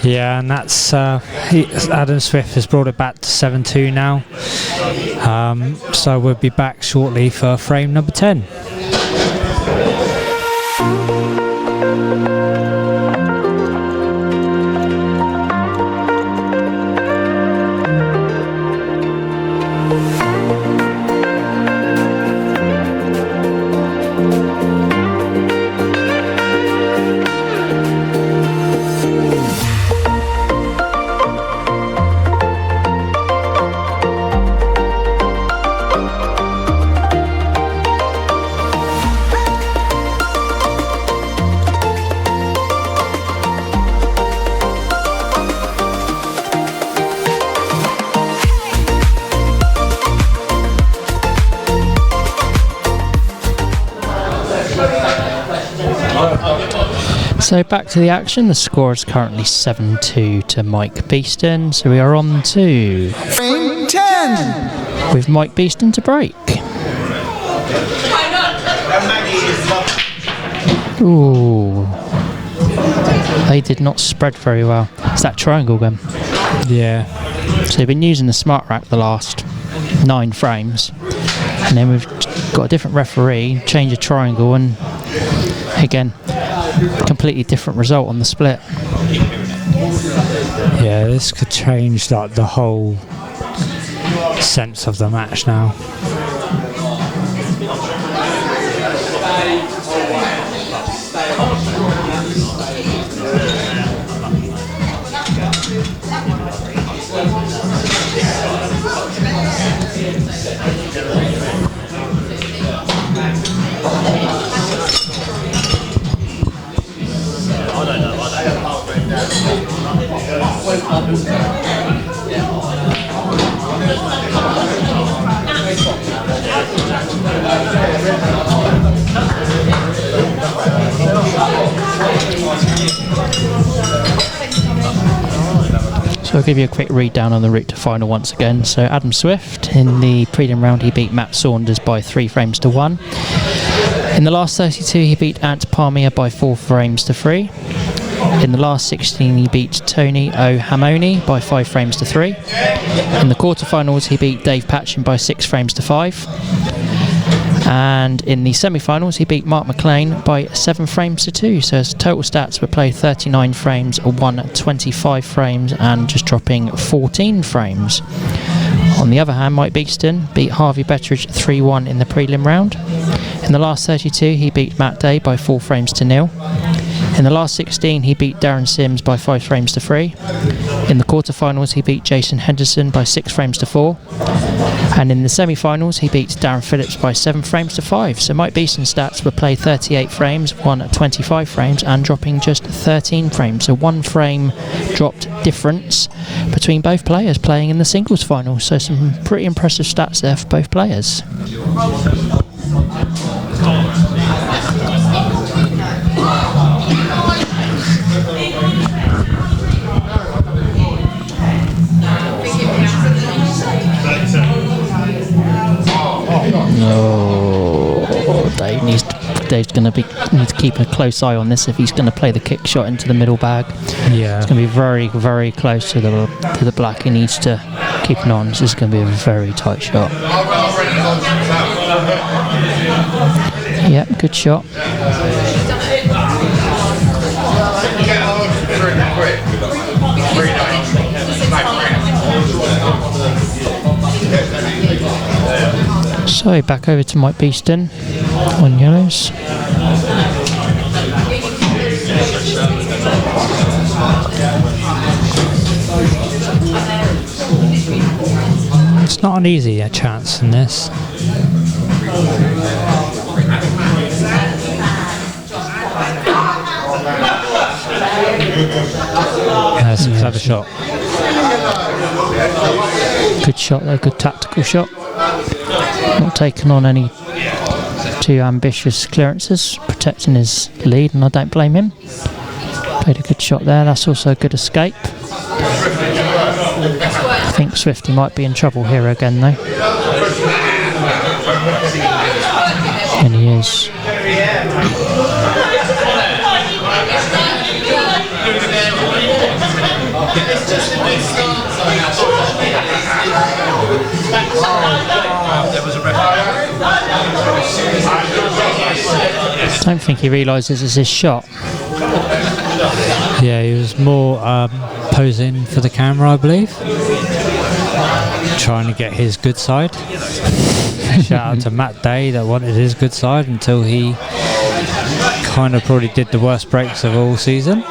Speaker 2: Yeah, and that's Adam Swift has brought it back to 7-2 now. So we'll be back shortly for frame number 10.
Speaker 1: So back to the action. The score is currently 7-2 to Mike Beeston. So we are on to
Speaker 7: Frame 10.
Speaker 1: with Mike Beeston to break. Ooh, they did not spread very well. It's that triangle again.
Speaker 2: Yeah.
Speaker 1: So we've been using the smart rack the last 9 frames, and then we've got a different referee, change a triangle, and again, completely different result on the split.
Speaker 2: Yeah, this could change like the whole sense of the match now.
Speaker 1: So I'll give you a quick read down on the route to final once again. So Adam Swift, in the prelim round, he beat Matt Saunders by 3 frames to 1. In the last 32, he beat Ant Palmier by 4 frames to 3. In the last 16, he beat Tony O'Hamoni by 5 frames to 3. In the quarterfinals, he beat Dave Patchin by 6 frames to 5. And in the semi-finals, he beat Mark McLean by 7 frames to 2. So his total stats were played 39 frames, won 25 frames, and just dropping 14 frames. On the other hand, Mike Beeston beat Harvey Betteridge 3-1 in the prelim round. In the last 32, he beat Matt Day by 4 frames to 0. In the last 16, he beat Darren Sims by 5 frames to 3. In the quarterfinals, he beat Jason Henderson by 6 frames to 4. And in the semi-finals, he beat Darren Phillips by 7 frames to 5. So Mike Beeston's stats were played 38 frames, won 25 frames, and dropping just 13 frames. So 1 frame dropped difference between both players playing in the singles final. So some pretty impressive stats there for both players. Oh, Dave's going to need to keep a close eye on this if he's going to play the kick shot into the middle bag.
Speaker 2: Yeah,
Speaker 1: it's going to be very, very close to the black. He needs to keep an eye on. This is going to be a very tight shot. Yep, good shot. So back over to Mike Beeston on yellows.
Speaker 2: It's not an easy chance in this. That's a clever shot.
Speaker 1: Good shot there, good tactical shot. Not taking on any too ambitious clearances, protecting his lead, and I don't blame him. Played a good shot there. That's also a good escape. I think Swifty might be in trouble here again though. And he is. I don't think he realises it's his shot.
Speaker 2: Yeah, he was more posing for the camera, I believe. Trying to get his good side. Shout out to Matt Day that wanted his good side until he kind of probably did the worst breaks of all season.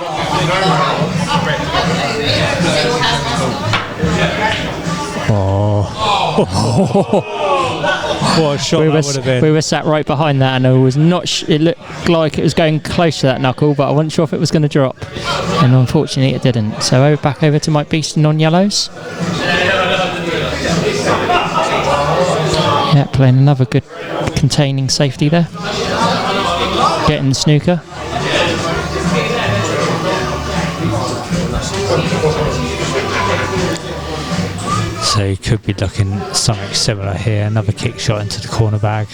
Speaker 2: What a shot that would have been.
Speaker 1: We were sat right behind that, and I was not. It looked like it was going close to that knuckle, but I wasn't sure if it was going to drop, and unfortunately it didn't. So back over to Mike Beeston on yellows. Yeah, playing another good containing safety there. Getting the snooker.
Speaker 2: So he could be looking something similar here. Another kick shot into the corner bag.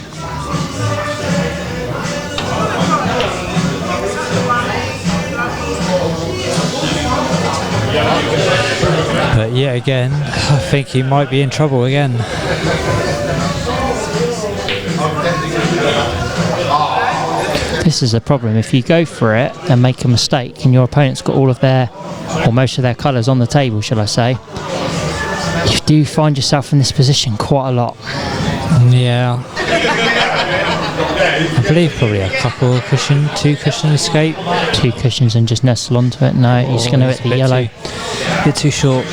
Speaker 2: But yeah, again, I think he might be in trouble again.
Speaker 1: This is a problem. If you go for it and make a mistake, and your opponent's got all of their, or most of their colours on the table, shall I say, you do find yourself in this position quite a lot.
Speaker 2: Yeah. I believe probably a couple of two cushion escape.
Speaker 1: 2 cushions and just nestle onto it. No, he's going to hit the yellow.
Speaker 2: A bit too short.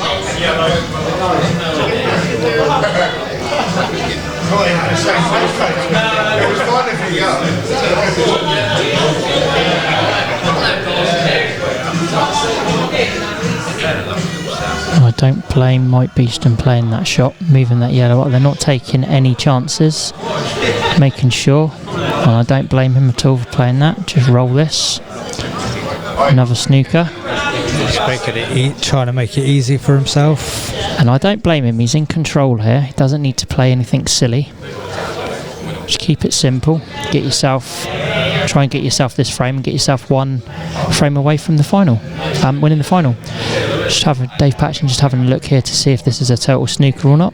Speaker 1: I don't blame Mike Beeston playing that shot, moving that yellow up. They're not taking any chances, making sure. And I don't blame him at all for playing that. Just roll this. Another snooker.
Speaker 2: Just trying to make it easy for himself.
Speaker 1: And I don't blame him. He's in control here. He doesn't need to play anything silly. Just keep it simple. Try and get yourself this frame and get yourself 1 frame away from the final. Winning the final. Dave Patchen just having a look here to see if this is a total snooker or not.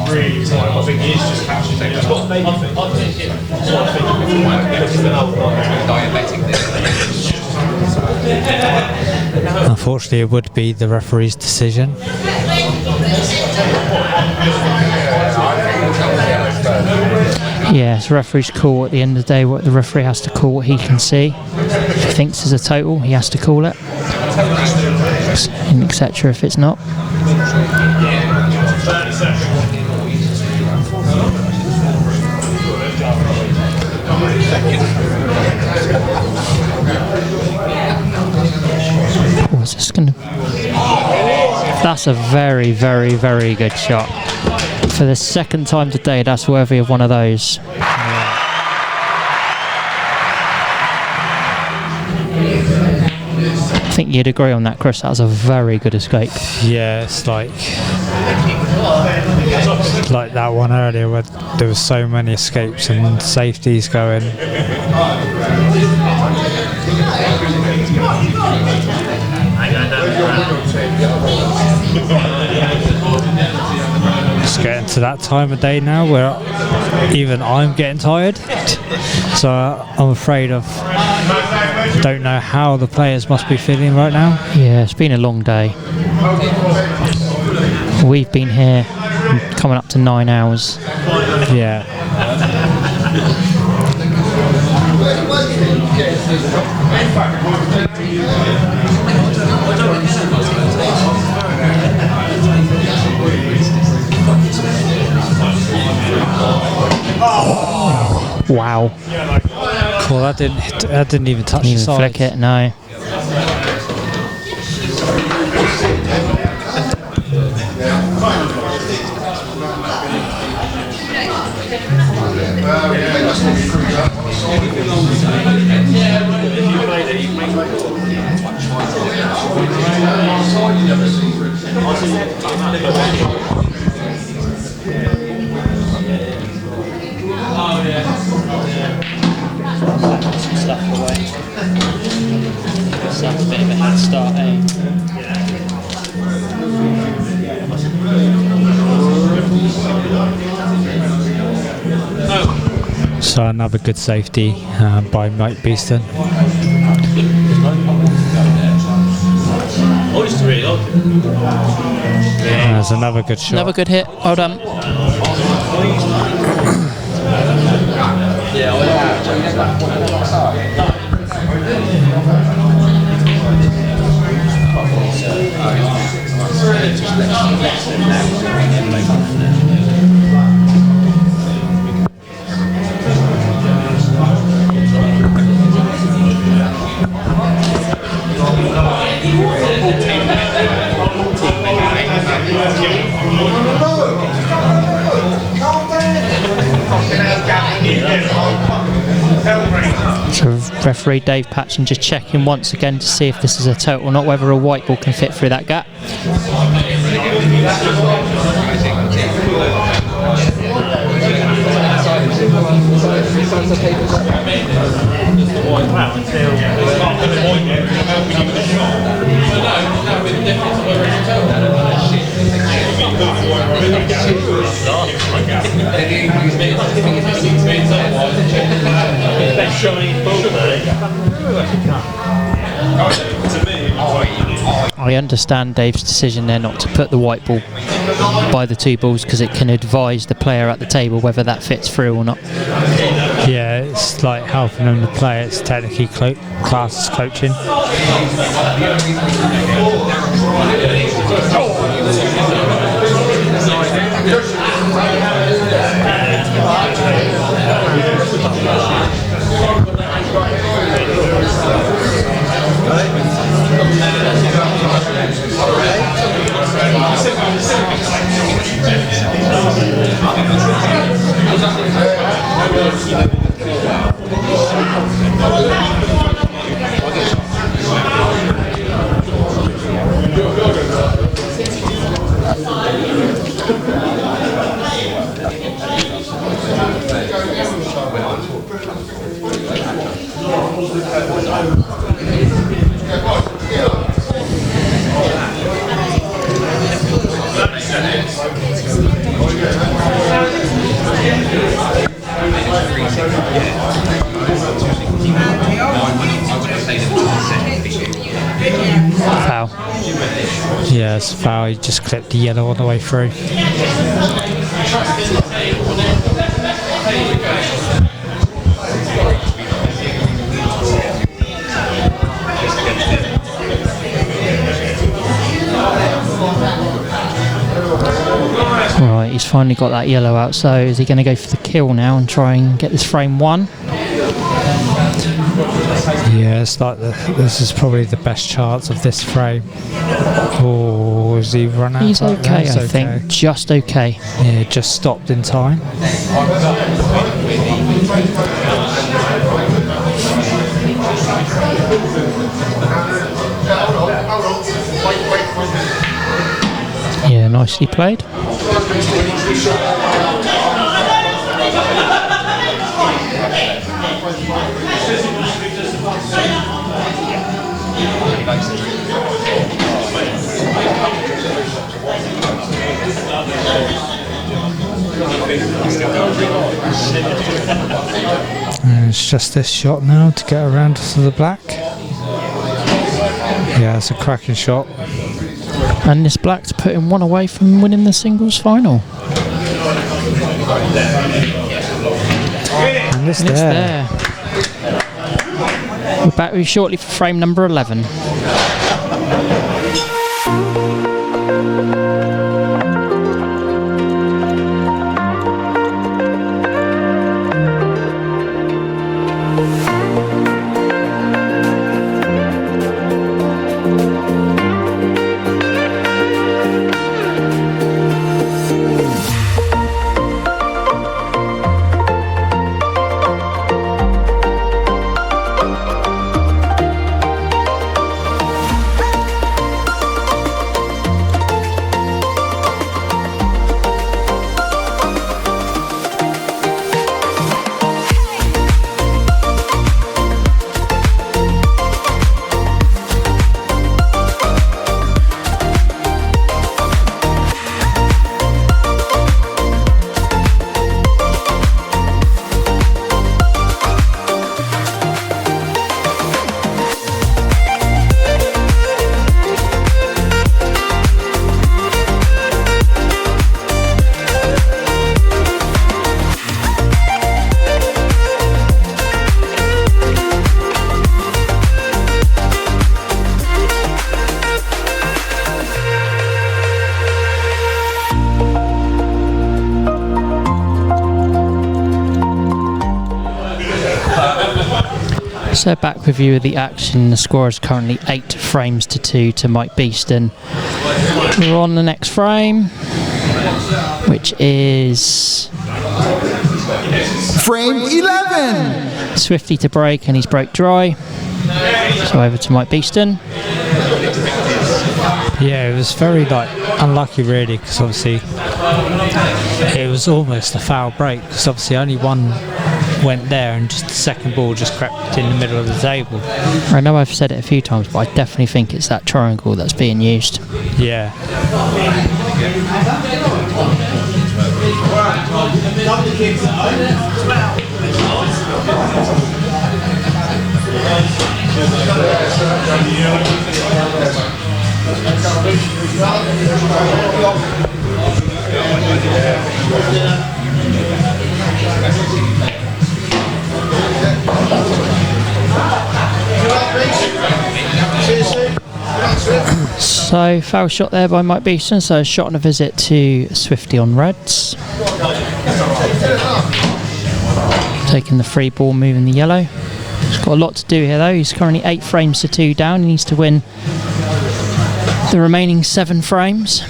Speaker 5: Really, I think he is just catching it. He's got maybe
Speaker 2: Unfortunately, it would be the referee's decision.
Speaker 1: Yeah, it's the referee's call at the end of the day. What the referee has to call, what he can see. If he thinks there's a total, he has to call it, and etc. if it's not. Oh, is this gonna? That's a very, very, very good shot. For the second time today, that's worthy of one of those. I think you'd agree on that, Chris. That was a very good escape.
Speaker 2: Yeah, it's like that one earlier where there was so many escapes and safeties going. Just getting to that time of day now where even I'm getting tired, so I'm afraid don't know how the players must be feeling right now.
Speaker 1: Yeah, it's been a long day. We've been here coming up to 9 hours.
Speaker 2: Yeah.
Speaker 1: Wow.
Speaker 2: Cool, that didn't even touch the side.
Speaker 1: Flick it, no. Stuff away. So that's a bit of a head start, eh?
Speaker 2: So another good safety by Mike Beeston. There's another good shot.
Speaker 1: Another good hit. Well done. So referee Dave Patchen just checking once again to see if this is a total or not, whether a white ball can fit through that gap. I understand Dave's decision there not to put the white ball by the two balls because it can advise the player at the table whether that fits through or not.
Speaker 2: Yeah, it's like helping them to play. It's technically class as coaching.
Speaker 1: Foul.
Speaker 2: Yeah, it's a foul. He just clipped the yellow all the way through.
Speaker 1: Right, he's finally got that yellow out, so is he going to go for the kill now and try and get this frame one?
Speaker 2: Yeah, it's like this is probably the best chance of this frame. Oh, has he run out?
Speaker 1: He's
Speaker 2: like
Speaker 1: okay,
Speaker 2: that?
Speaker 1: I think. Just okay.
Speaker 2: Yeah, just stopped in time.
Speaker 1: Yeah, nicely played.
Speaker 2: And it's just this shot now to get around to the black. Yeah, it's a cracking shot.
Speaker 1: And this black's putting one away from winning the singles final.
Speaker 2: And it's
Speaker 1: And it's
Speaker 2: there.
Speaker 1: We're back with you shortly for frame number 11. So back with you with the action. The score is currently 8 frames to 2 to Mike Beeston. We're on the next frame, which is
Speaker 7: Frame 11.
Speaker 1: Swifty to break, and he's broke dry. So over to Mike Beeston.
Speaker 2: Yeah, it was very unlucky really, because obviously it was almost a foul break, because obviously only one went there and just the second ball just crept in the middle of the table.
Speaker 1: I know I've said it a few times, but I definitely think it's that triangle that's being used.
Speaker 2: Yeah.
Speaker 1: So foul shot there by Mike Beeston, so a shot and a visit to Swifty on reds. Taking the free ball, moving the yellow. He's got a lot to do here though. He's currently 8 frames to 2 down. He needs to win the remaining 7 frames.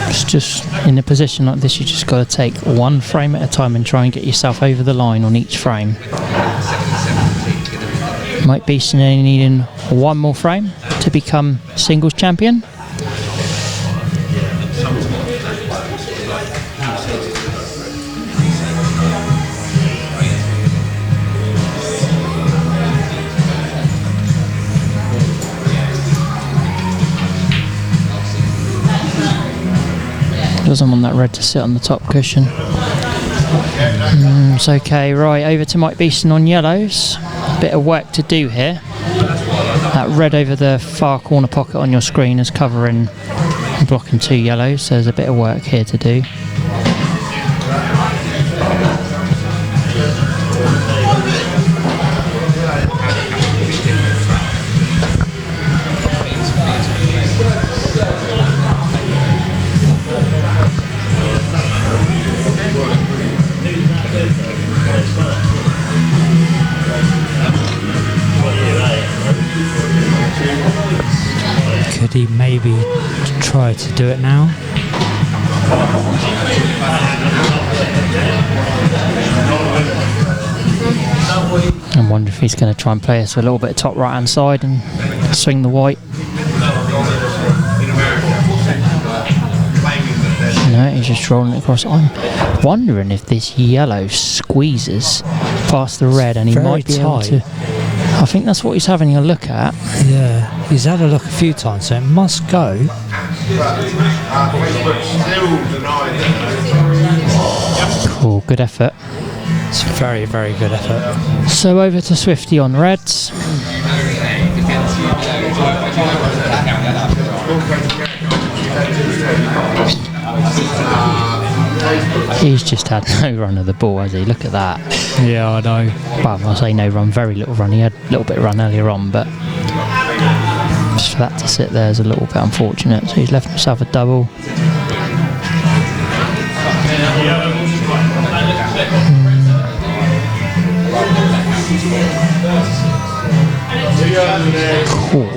Speaker 1: It's just in a position like this, you just got to take 1 frame at a time and try and get yourself over the line on each frame. Mike Beeston only needing 1 more frame to become singles champion. Doesn't want that red to sit on the top cushion. It's okay, right, over to Mike Beeston on yellows. A bit of work to do here. That red over the far corner pocket on your screen is covering and blocking 2 yellows, so there's a bit of work here to do.
Speaker 2: Could he maybe try to do it now?
Speaker 1: I wonder if he's going to try and play us a little bit of top right hand side and swing the white. No, he's just rolling it across. I'm wondering if this yellow squeezes past the red and he
Speaker 2: Very
Speaker 1: might be able
Speaker 2: tight.
Speaker 1: to. I think that's what he's having a look at.
Speaker 2: Yeah, he's had a look a few times, so it must go.
Speaker 1: Cool, good effort.
Speaker 2: It's a very, very good effort.
Speaker 1: So over to Swifty on reds. He's just had no run of the ball, has he? Look at that.
Speaker 2: Yeah, I know.
Speaker 1: Well, I say no run, very little run. He had a little bit of run earlier on, but just for that to sit there is a little bit unfortunate. So he's left himself a double. Cool.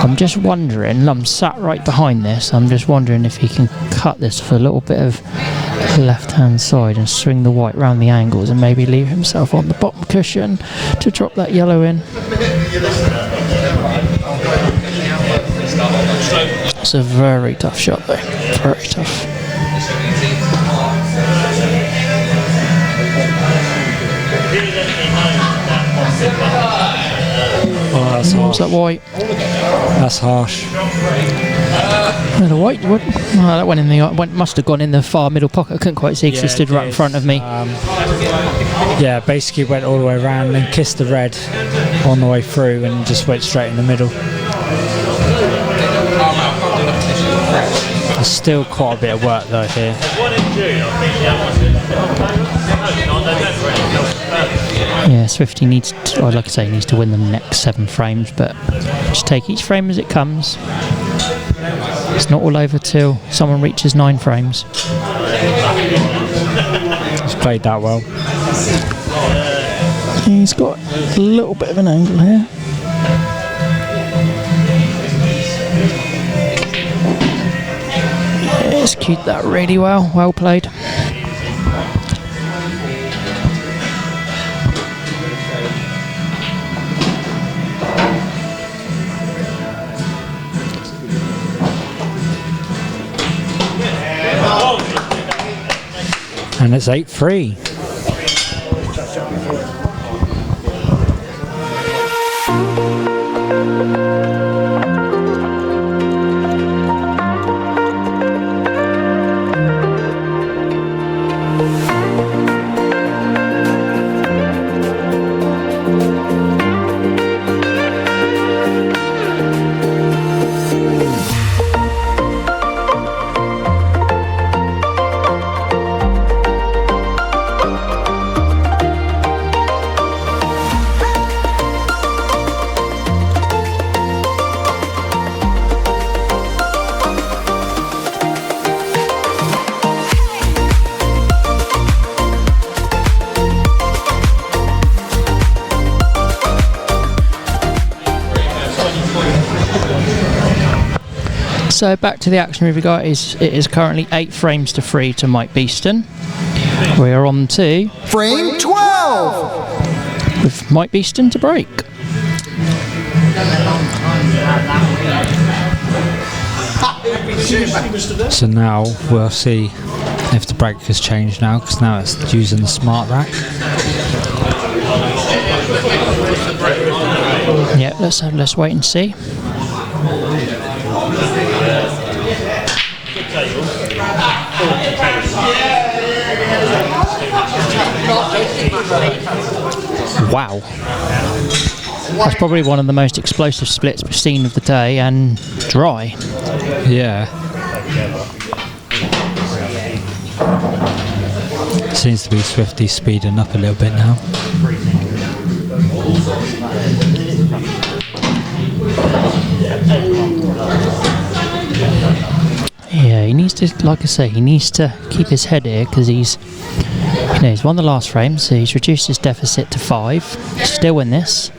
Speaker 1: I'm just wondering, I'm sat right behind this, I'm just wondering if he can cut this for a little bit of left hand side and swing the white round the angles and maybe leave himself on the bottom cushion to drop that yellow in. It's a very tough shot though, very tough.
Speaker 2: Oh, that's
Speaker 1: What's
Speaker 2: harsh.
Speaker 1: that white?
Speaker 2: That's harsh.
Speaker 1: No, the white would. Oh, that went in the must have gone in the far middle pocket. I couldn't quite see because
Speaker 2: Yeah,
Speaker 1: it stood
Speaker 2: it
Speaker 1: right in
Speaker 2: did.
Speaker 1: front of me.
Speaker 2: Yeah, basically went all the way around and then kissed the red on the way through and just went straight in the middle. There's still quite a bit of work though here.
Speaker 1: Yeah, Swifty needs to, like I say, needs to win the next 7 frames, but just take each frame as it comes. It's not all over till someone reaches 9 frames.
Speaker 2: He's played that well.
Speaker 1: He's got a little bit of an angle here. He's cued that really well. Well played.
Speaker 2: And it's 8-3.
Speaker 1: So back to the action we've got. It is currently 8 frames to 3 to Mike Beeston. We are on to
Speaker 7: Frame 12!
Speaker 1: with Mike Beeston to break.
Speaker 2: So now we'll see if the break has changed now, because now it's using the smart rack.
Speaker 1: Yeah, let's wait and see. Wow. That's probably one of the most explosive splits we've seen of the day, and dry.
Speaker 2: Yeah. Seems to be Swifty speeding up a little bit now.
Speaker 1: Yeah, he needs to, like I say, he needs to keep his head here, because he's won the last frame, so he's reduced his deficit to 5. He's still in this.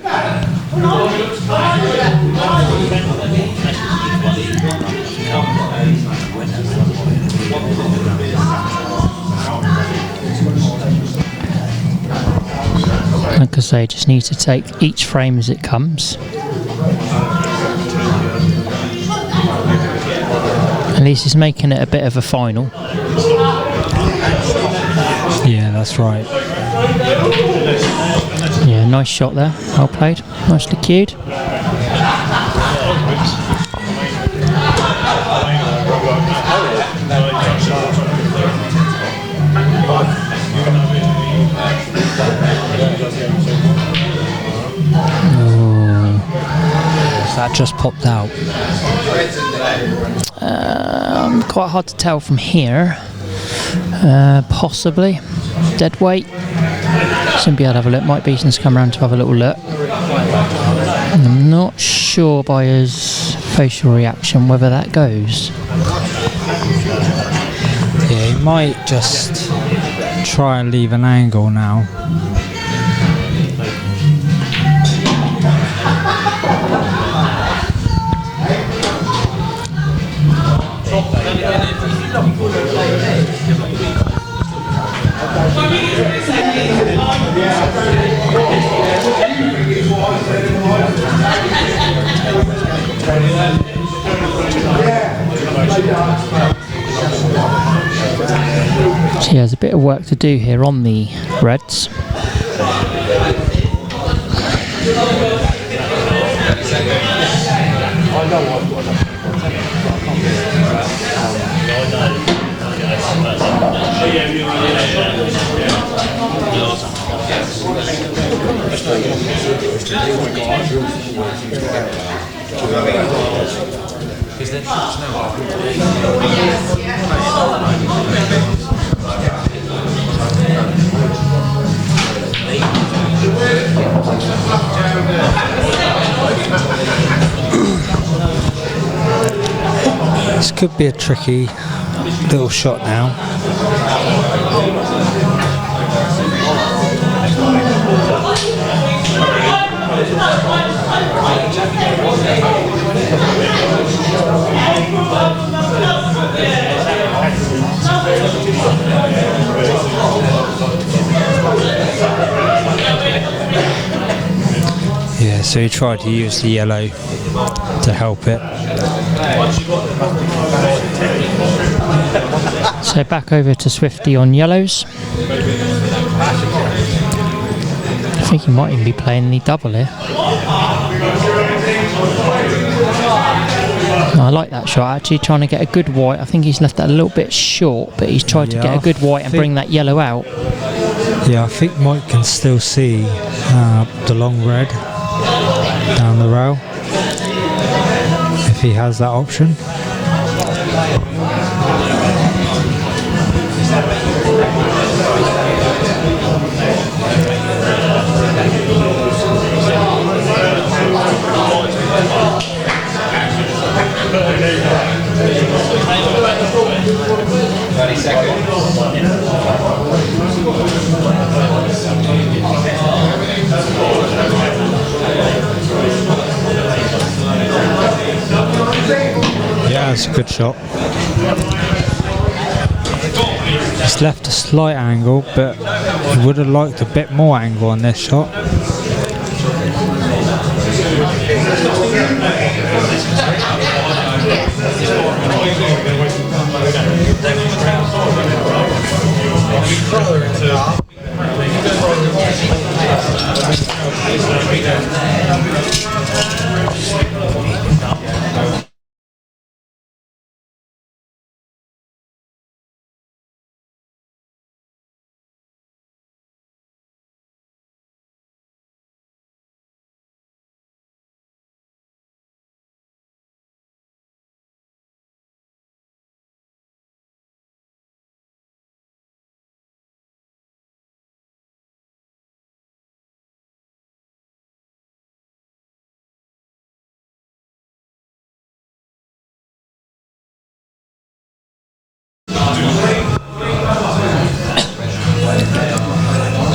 Speaker 1: Like I say, just needs to take each frame as it comes. At least he's making it a bit of a final.
Speaker 2: Yeah, that's right.
Speaker 1: Yeah, nice shot there. Well played. Nicely cued.
Speaker 2: That just popped out.
Speaker 1: Quite hard to tell from here. Possibly. Dead weight. Shouldn't be able to have a look. Mike Beeston's come around to have a little look. I'm not sure by his facial reaction whether that goes.
Speaker 2: Yeah, he might just try and leave an angle now.
Speaker 1: So he has a bit of work to do here on the reds.
Speaker 2: This could be a tricky little shot now. So he tried to use the yellow to help it.
Speaker 1: So back over to Swifty on yellows. I think he might even be playing the double here. No, I like that shot, actually trying to get a good white. I think he's left that a little bit short, but he's tried to get a good white and bring that yellow out.
Speaker 2: Yeah, I think Mike can still see the long red down the rail if he has that option. Yeah, it's a good shot. It's left a slight angle, but he would have liked a bit more angle on this shot.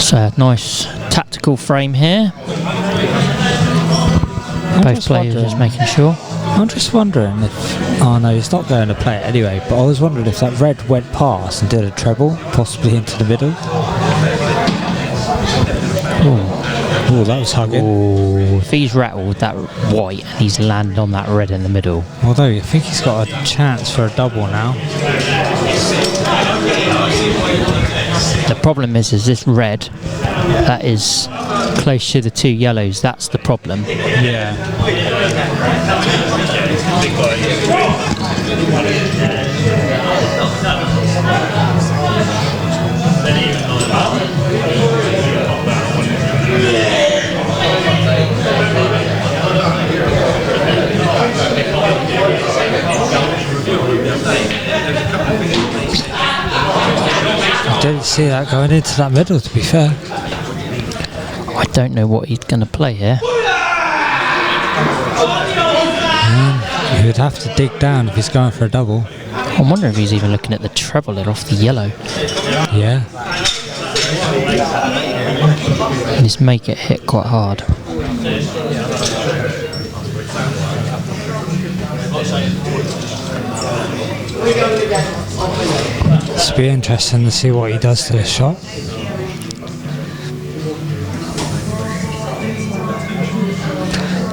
Speaker 1: So nice tactical frame here. Both players just making sure.
Speaker 2: I'm just wondering if... Oh no, he's not going to play it anyway, but I was wondering if that red went past and did a treble, possibly into the middle. Oh, that was hugging.
Speaker 1: Ooh, if he's rattled that white and he's landed on that red in the middle.
Speaker 2: Although I think he's got a chance for a double now.
Speaker 1: The problem is this red that is close to the two yellows. That's the problem.
Speaker 2: Yeah. I didn't see that going into that middle, to be fair.
Speaker 1: I don't know what he's going to play here.
Speaker 2: He would have to dig down if he's going for a double.
Speaker 1: I'm wondering if he's even looking at the treble it off the yellow.
Speaker 2: Yeah.
Speaker 1: And just make it hit quite hard.
Speaker 2: It's be interesting to see what he does to this shot.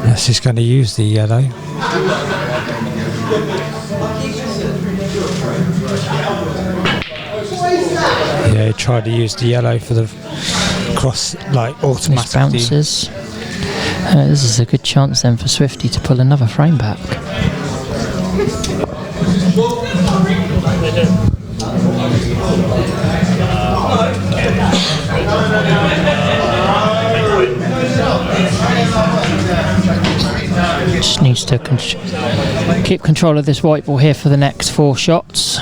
Speaker 2: Yes, he's going to use the yellow. Yeah, he tried to use the yellow for the cross, like automatic
Speaker 1: bounces. This is a good chance then for Swifty to pull another frame back. Just needs to keep control of this white ball here for the next 4 shots.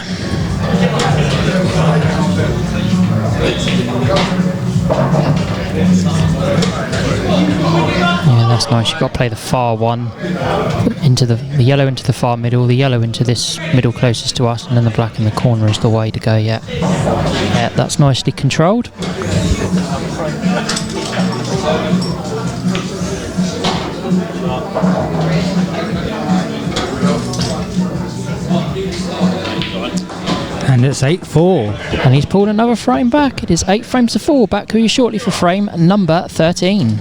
Speaker 1: Yeah, that's nice. You've got to play the far one into the yellow into the far middle, the yellow into this middle closest to us, and then the black in the corner is the way to go. Yeah, that's nicely controlled.
Speaker 2: And it's 8-4.
Speaker 1: And he's pulled another frame back. It is 8 frames to 4. Back to you shortly for frame number 13.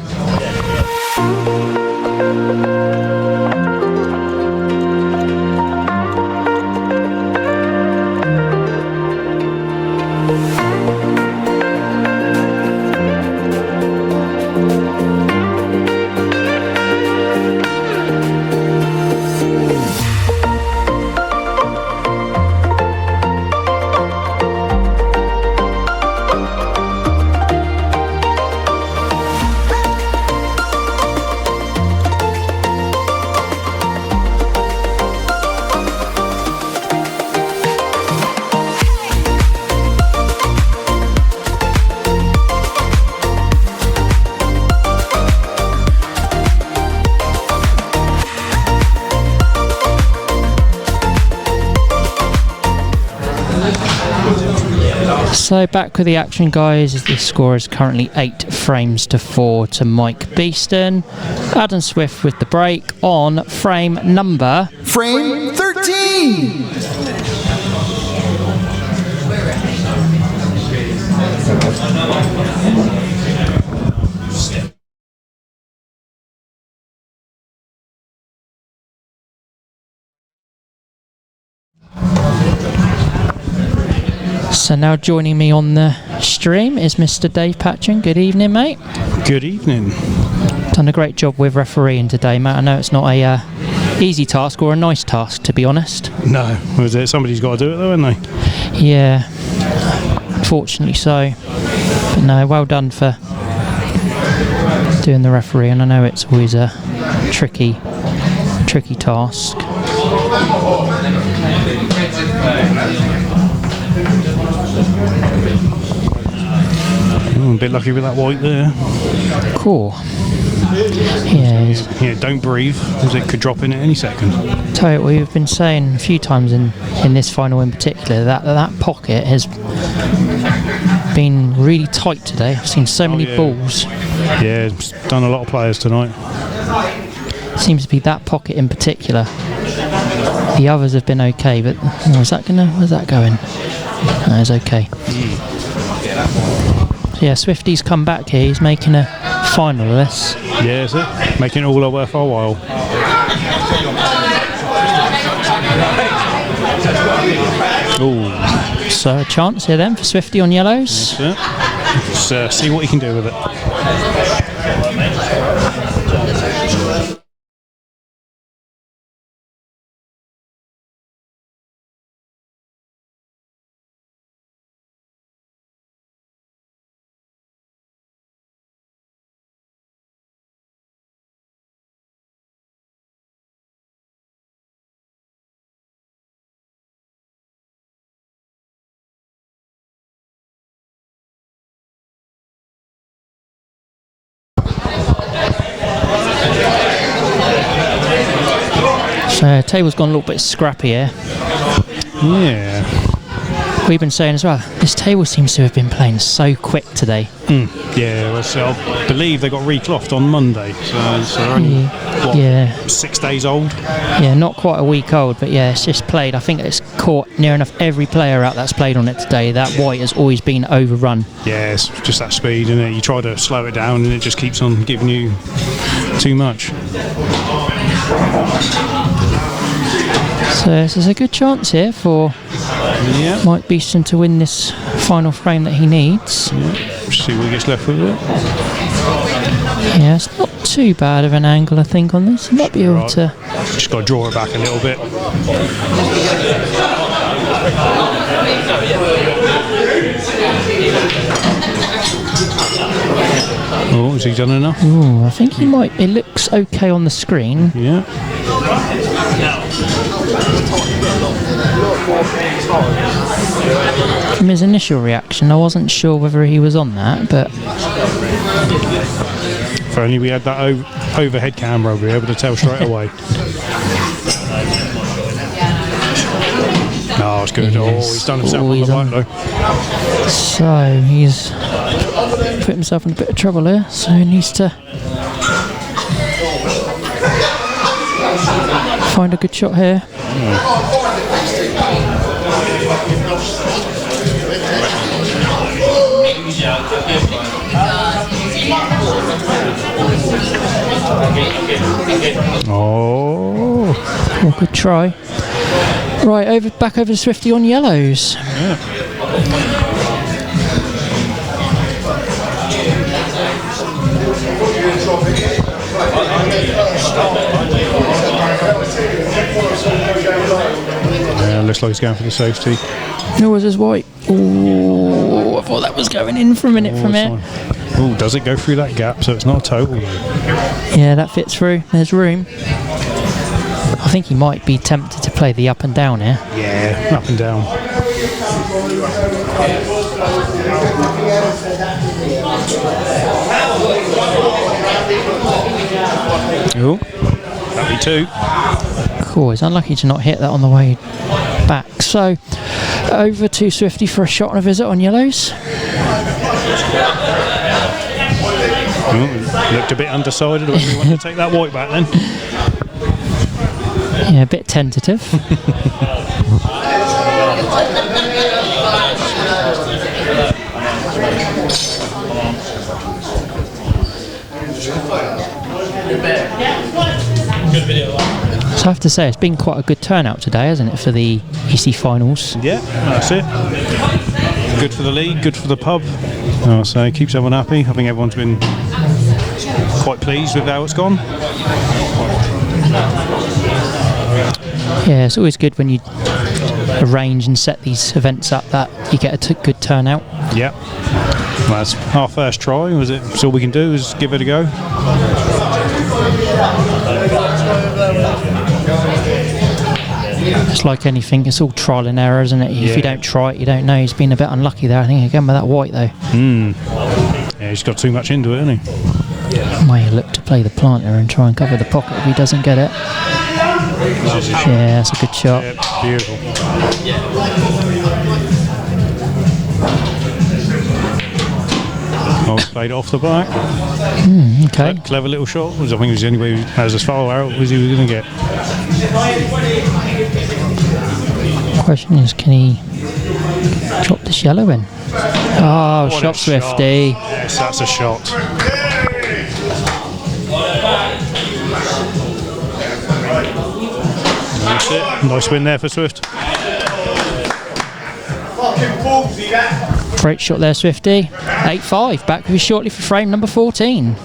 Speaker 1: So back with the action, guys, as the score is currently 8 frames to 4 to Mike Beeston. Adam Swift with the break on frame number...
Speaker 7: Frame 13!
Speaker 1: So now joining me on the stream is Mr. Dave Patchen. Good evening, mate.
Speaker 8: Good evening.
Speaker 1: Done a great job with refereeing today, mate. I know it's not a easy task or a nice task, to be honest.
Speaker 8: No, was it? Somebody's got to do it though, haven't they?
Speaker 1: Yeah, fortunately so. But no, well done for doing the referee, and I know it's always a tricky task.
Speaker 8: A bit lucky with that white there.
Speaker 1: Cool. Yeah.
Speaker 8: Yeah, don't breathe, because it could drop in at any second.
Speaker 1: Tell you what, we've been saying a few times in this final in particular that pocket has been really tight today. I've seen so many balls.
Speaker 8: Yeah, it's done a lot of players tonight.
Speaker 1: Seems to be that pocket in particular. The others have been okay, but where's that going? No, it's okay. So yeah, Swifty's come back here. He's making a final of this.
Speaker 8: Yeah, is it? Making it all worth our while.
Speaker 1: Ooh. So a chance here then for Swifty on yellows.
Speaker 8: Let's see what he can do with it.
Speaker 1: So table's gone a little bit scrappy here.
Speaker 8: Yeah.
Speaker 1: We've been saying as well, this table seems to have been playing so quick today.
Speaker 8: Yeah, well, so I believe they got reclocked on Monday, so they're only 6 days old.
Speaker 1: Yeah, not quite a week old, but yeah, it's just played. I think it's caught near enough every player out that's played on it today. That white has always been overrun.
Speaker 8: Yeah, it's just that speed, and you try to slow it down, and it just keeps on giving you too much.
Speaker 1: So this is a good chance here for Mike Beeston to win this final frame that he needs.
Speaker 8: Yeah. See what he gets left with it.
Speaker 1: Yeah, it's not too bad of an angle, I think, on this. He might be able to...
Speaker 8: Just got to draw it back a little bit. Oh, has he done enough?
Speaker 1: Ooh, I think he might... It looks okay on the screen.
Speaker 8: Yeah.
Speaker 1: From his initial reaction, I wasn't sure whether he was on that, but...
Speaker 8: If only we had that overhead camera, we'd be able to tell straight away. No, it's good. He's done himself on the bike though.
Speaker 1: So he's put himself in a bit of trouble here, so he needs to find a good shot here.
Speaker 8: Oh,
Speaker 1: good try. Right, back over to Swifty on yellows.
Speaker 8: Yeah. Looks like he's going for the safety.
Speaker 1: No, was his white. Oh, I thought that was going in for a minute from it.
Speaker 8: Oh, does it go through that gap so it's not a total?
Speaker 1: Yeah, that fits through. There's room. I think he might be tempted to play the up and down here.
Speaker 8: Yeah, up and down. Oh, that'll be two.
Speaker 1: Cool, he's unlucky to not hit that on the way back. So, over to Swifty for a shot and a visit on yellows.
Speaker 8: Looked a bit undecided whether we want to take that white back then.
Speaker 1: Yeah, a bit tentative. So I have to say, it's been quite a good turnout today, hasn't it, for the Eastleigh finals?
Speaker 8: Yeah, that's it. Good for the league, good for the pub. I'll say, keeps everyone happy. I think everyone's been quite pleased with how it's gone.
Speaker 1: Yeah, it's always good when you arrange and set these events up that you get a good turnout.
Speaker 8: Yeah. Well, that's our first try, was it? So all we can do is give it a go.
Speaker 1: It's like anything, it's all trial and error, isn't it? If you don't try it, you don't know. He's been a bit unlucky there, I think, again with that white though.
Speaker 8: Yeah, he's got too much into it, hasn't he?
Speaker 1: May look to play the planter and try and cover the pocket if he doesn't get it. Yeah, that's a good shot.
Speaker 8: Yeah, beautiful. Oh, played it off the back.
Speaker 1: Okay.
Speaker 8: Clever little shot. I think it was the only way as far out as he was going to get.
Speaker 1: Question is, can he drop this yellow in? Oh,
Speaker 8: What
Speaker 1: shot
Speaker 8: a
Speaker 1: Swifty.
Speaker 8: Yes, that's a shot. That's it. Nice win there for Swift.
Speaker 1: Great shot there, Swifty. 8-5. Back with you shortly for frame number 14.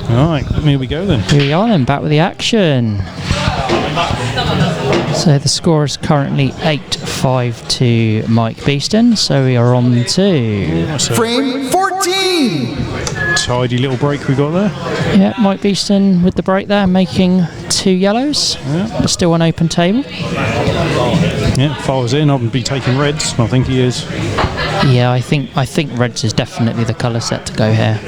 Speaker 8: Alright, here we go then.
Speaker 1: Here we are then, back with the action. So the score is currently 8-5 to Mike Beeston. So we are on to
Speaker 7: Frame 14.
Speaker 8: Tidy little break we got there.
Speaker 1: yeah, Mike Beeston with the break there, making 2 yellows, but still an open table.
Speaker 8: Yeah, if I was in, I'd be taking reds. I think he is.
Speaker 1: Yeah, I think reds is definitely the colour set to go here.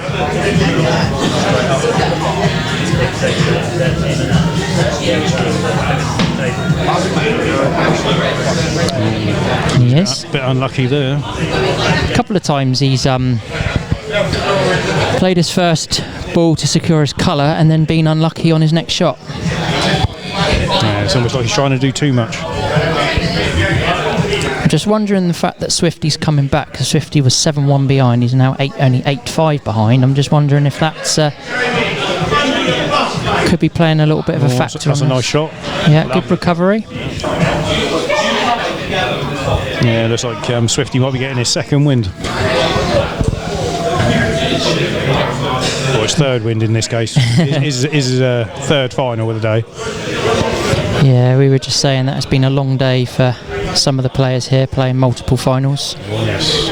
Speaker 1: He is.
Speaker 8: A bit unlucky there.
Speaker 1: A couple of times he's played his first ball to secure his colour and then been unlucky on his next shot.
Speaker 8: Yeah, it's almost like he's trying to do too much.
Speaker 1: I'm just wondering the fact that Swifty's coming back, because Swifty was 7-1 behind, he's now only 8-5 behind. I'm just wondering if that's could be playing a little bit of a factor.
Speaker 8: That's a nice shot.
Speaker 1: Yeah, good recovery.
Speaker 8: Yeah, looks like Swifty might be getting his second wind. Or his third wind in this case. Is his third final of the day.
Speaker 1: Yeah, we were just saying that it's been a long day for some of the players here playing multiple finals.
Speaker 8: Yes.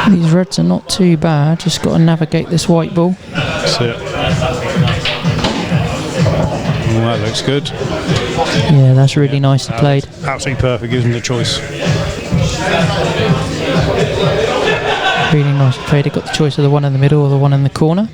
Speaker 1: These reds are not too bad, just got to navigate this white ball.
Speaker 8: That's it. Oh, that looks good.
Speaker 1: Yeah, that's really nicely played.
Speaker 8: Absolutely perfect, gives them the choice.
Speaker 1: Really nicely played. They got the choice of the one in the middle or the one in the corner.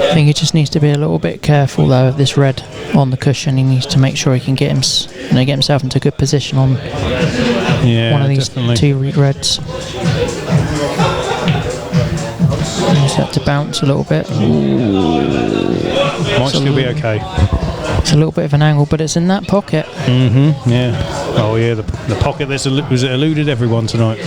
Speaker 1: I think he just needs to be a little bit careful though of this red on the cushion. He needs to make sure he can get himself into a good position on one of these two reds. He just had to bounce a little bit.
Speaker 8: Might still be okay.
Speaker 1: It's a little bit of an angle, but it's in that pocket.
Speaker 8: Yeah. Oh yeah, the pocket was eluded everyone tonight.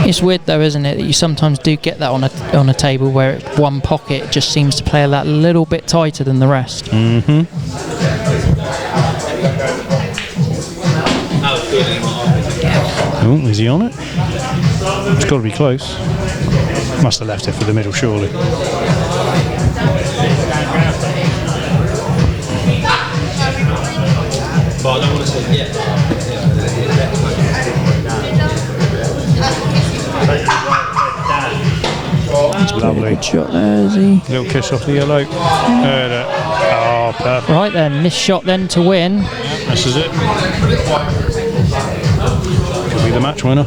Speaker 1: It's weird though, isn't it, that you sometimes do get that on a table where one pocket just seems to play that little bit tighter than the rest.
Speaker 8: Oh, is he on it? It's got to be close. Must have left it for the middle, surely. Lovely.
Speaker 1: Good shot there, is he?
Speaker 8: Little kiss off the yellow. Oh, perfect.
Speaker 1: Right then, this shot then to win.
Speaker 8: This is it. Could be the match winner.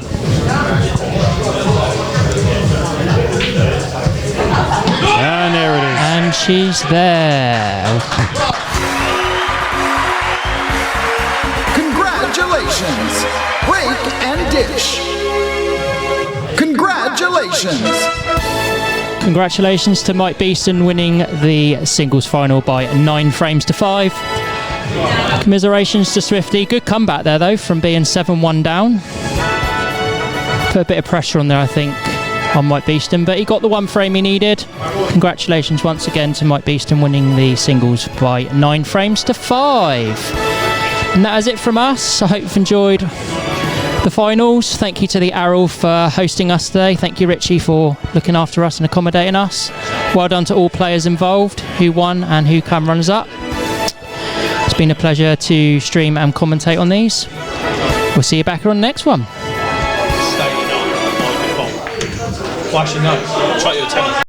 Speaker 8: And there it is.
Speaker 1: And she's there.
Speaker 7: Congratulations, Break and Dish. Congratulations.
Speaker 1: Congratulations to Mike Beeston winning the singles final by 9 frames to 5. Commiserations to Swifty. Good comeback there though from being 7-1 down. Put a bit of pressure on there I think on Mike Beeston, but he got the 1 frame he needed. Congratulations once again to Mike Beeston winning the singles by 9 frames to 5. And that is it from us. I hope you've enjoyed the finals. Thank you to the Arrow for hosting us today. Thank you Richie for looking after us and accommodating us. Well done to all players involved who won and who come runners up. It's been a pleasure to stream and commentate on these. We'll see you back on the next one.
Speaker 5: Well, actually, no. Try your tennis.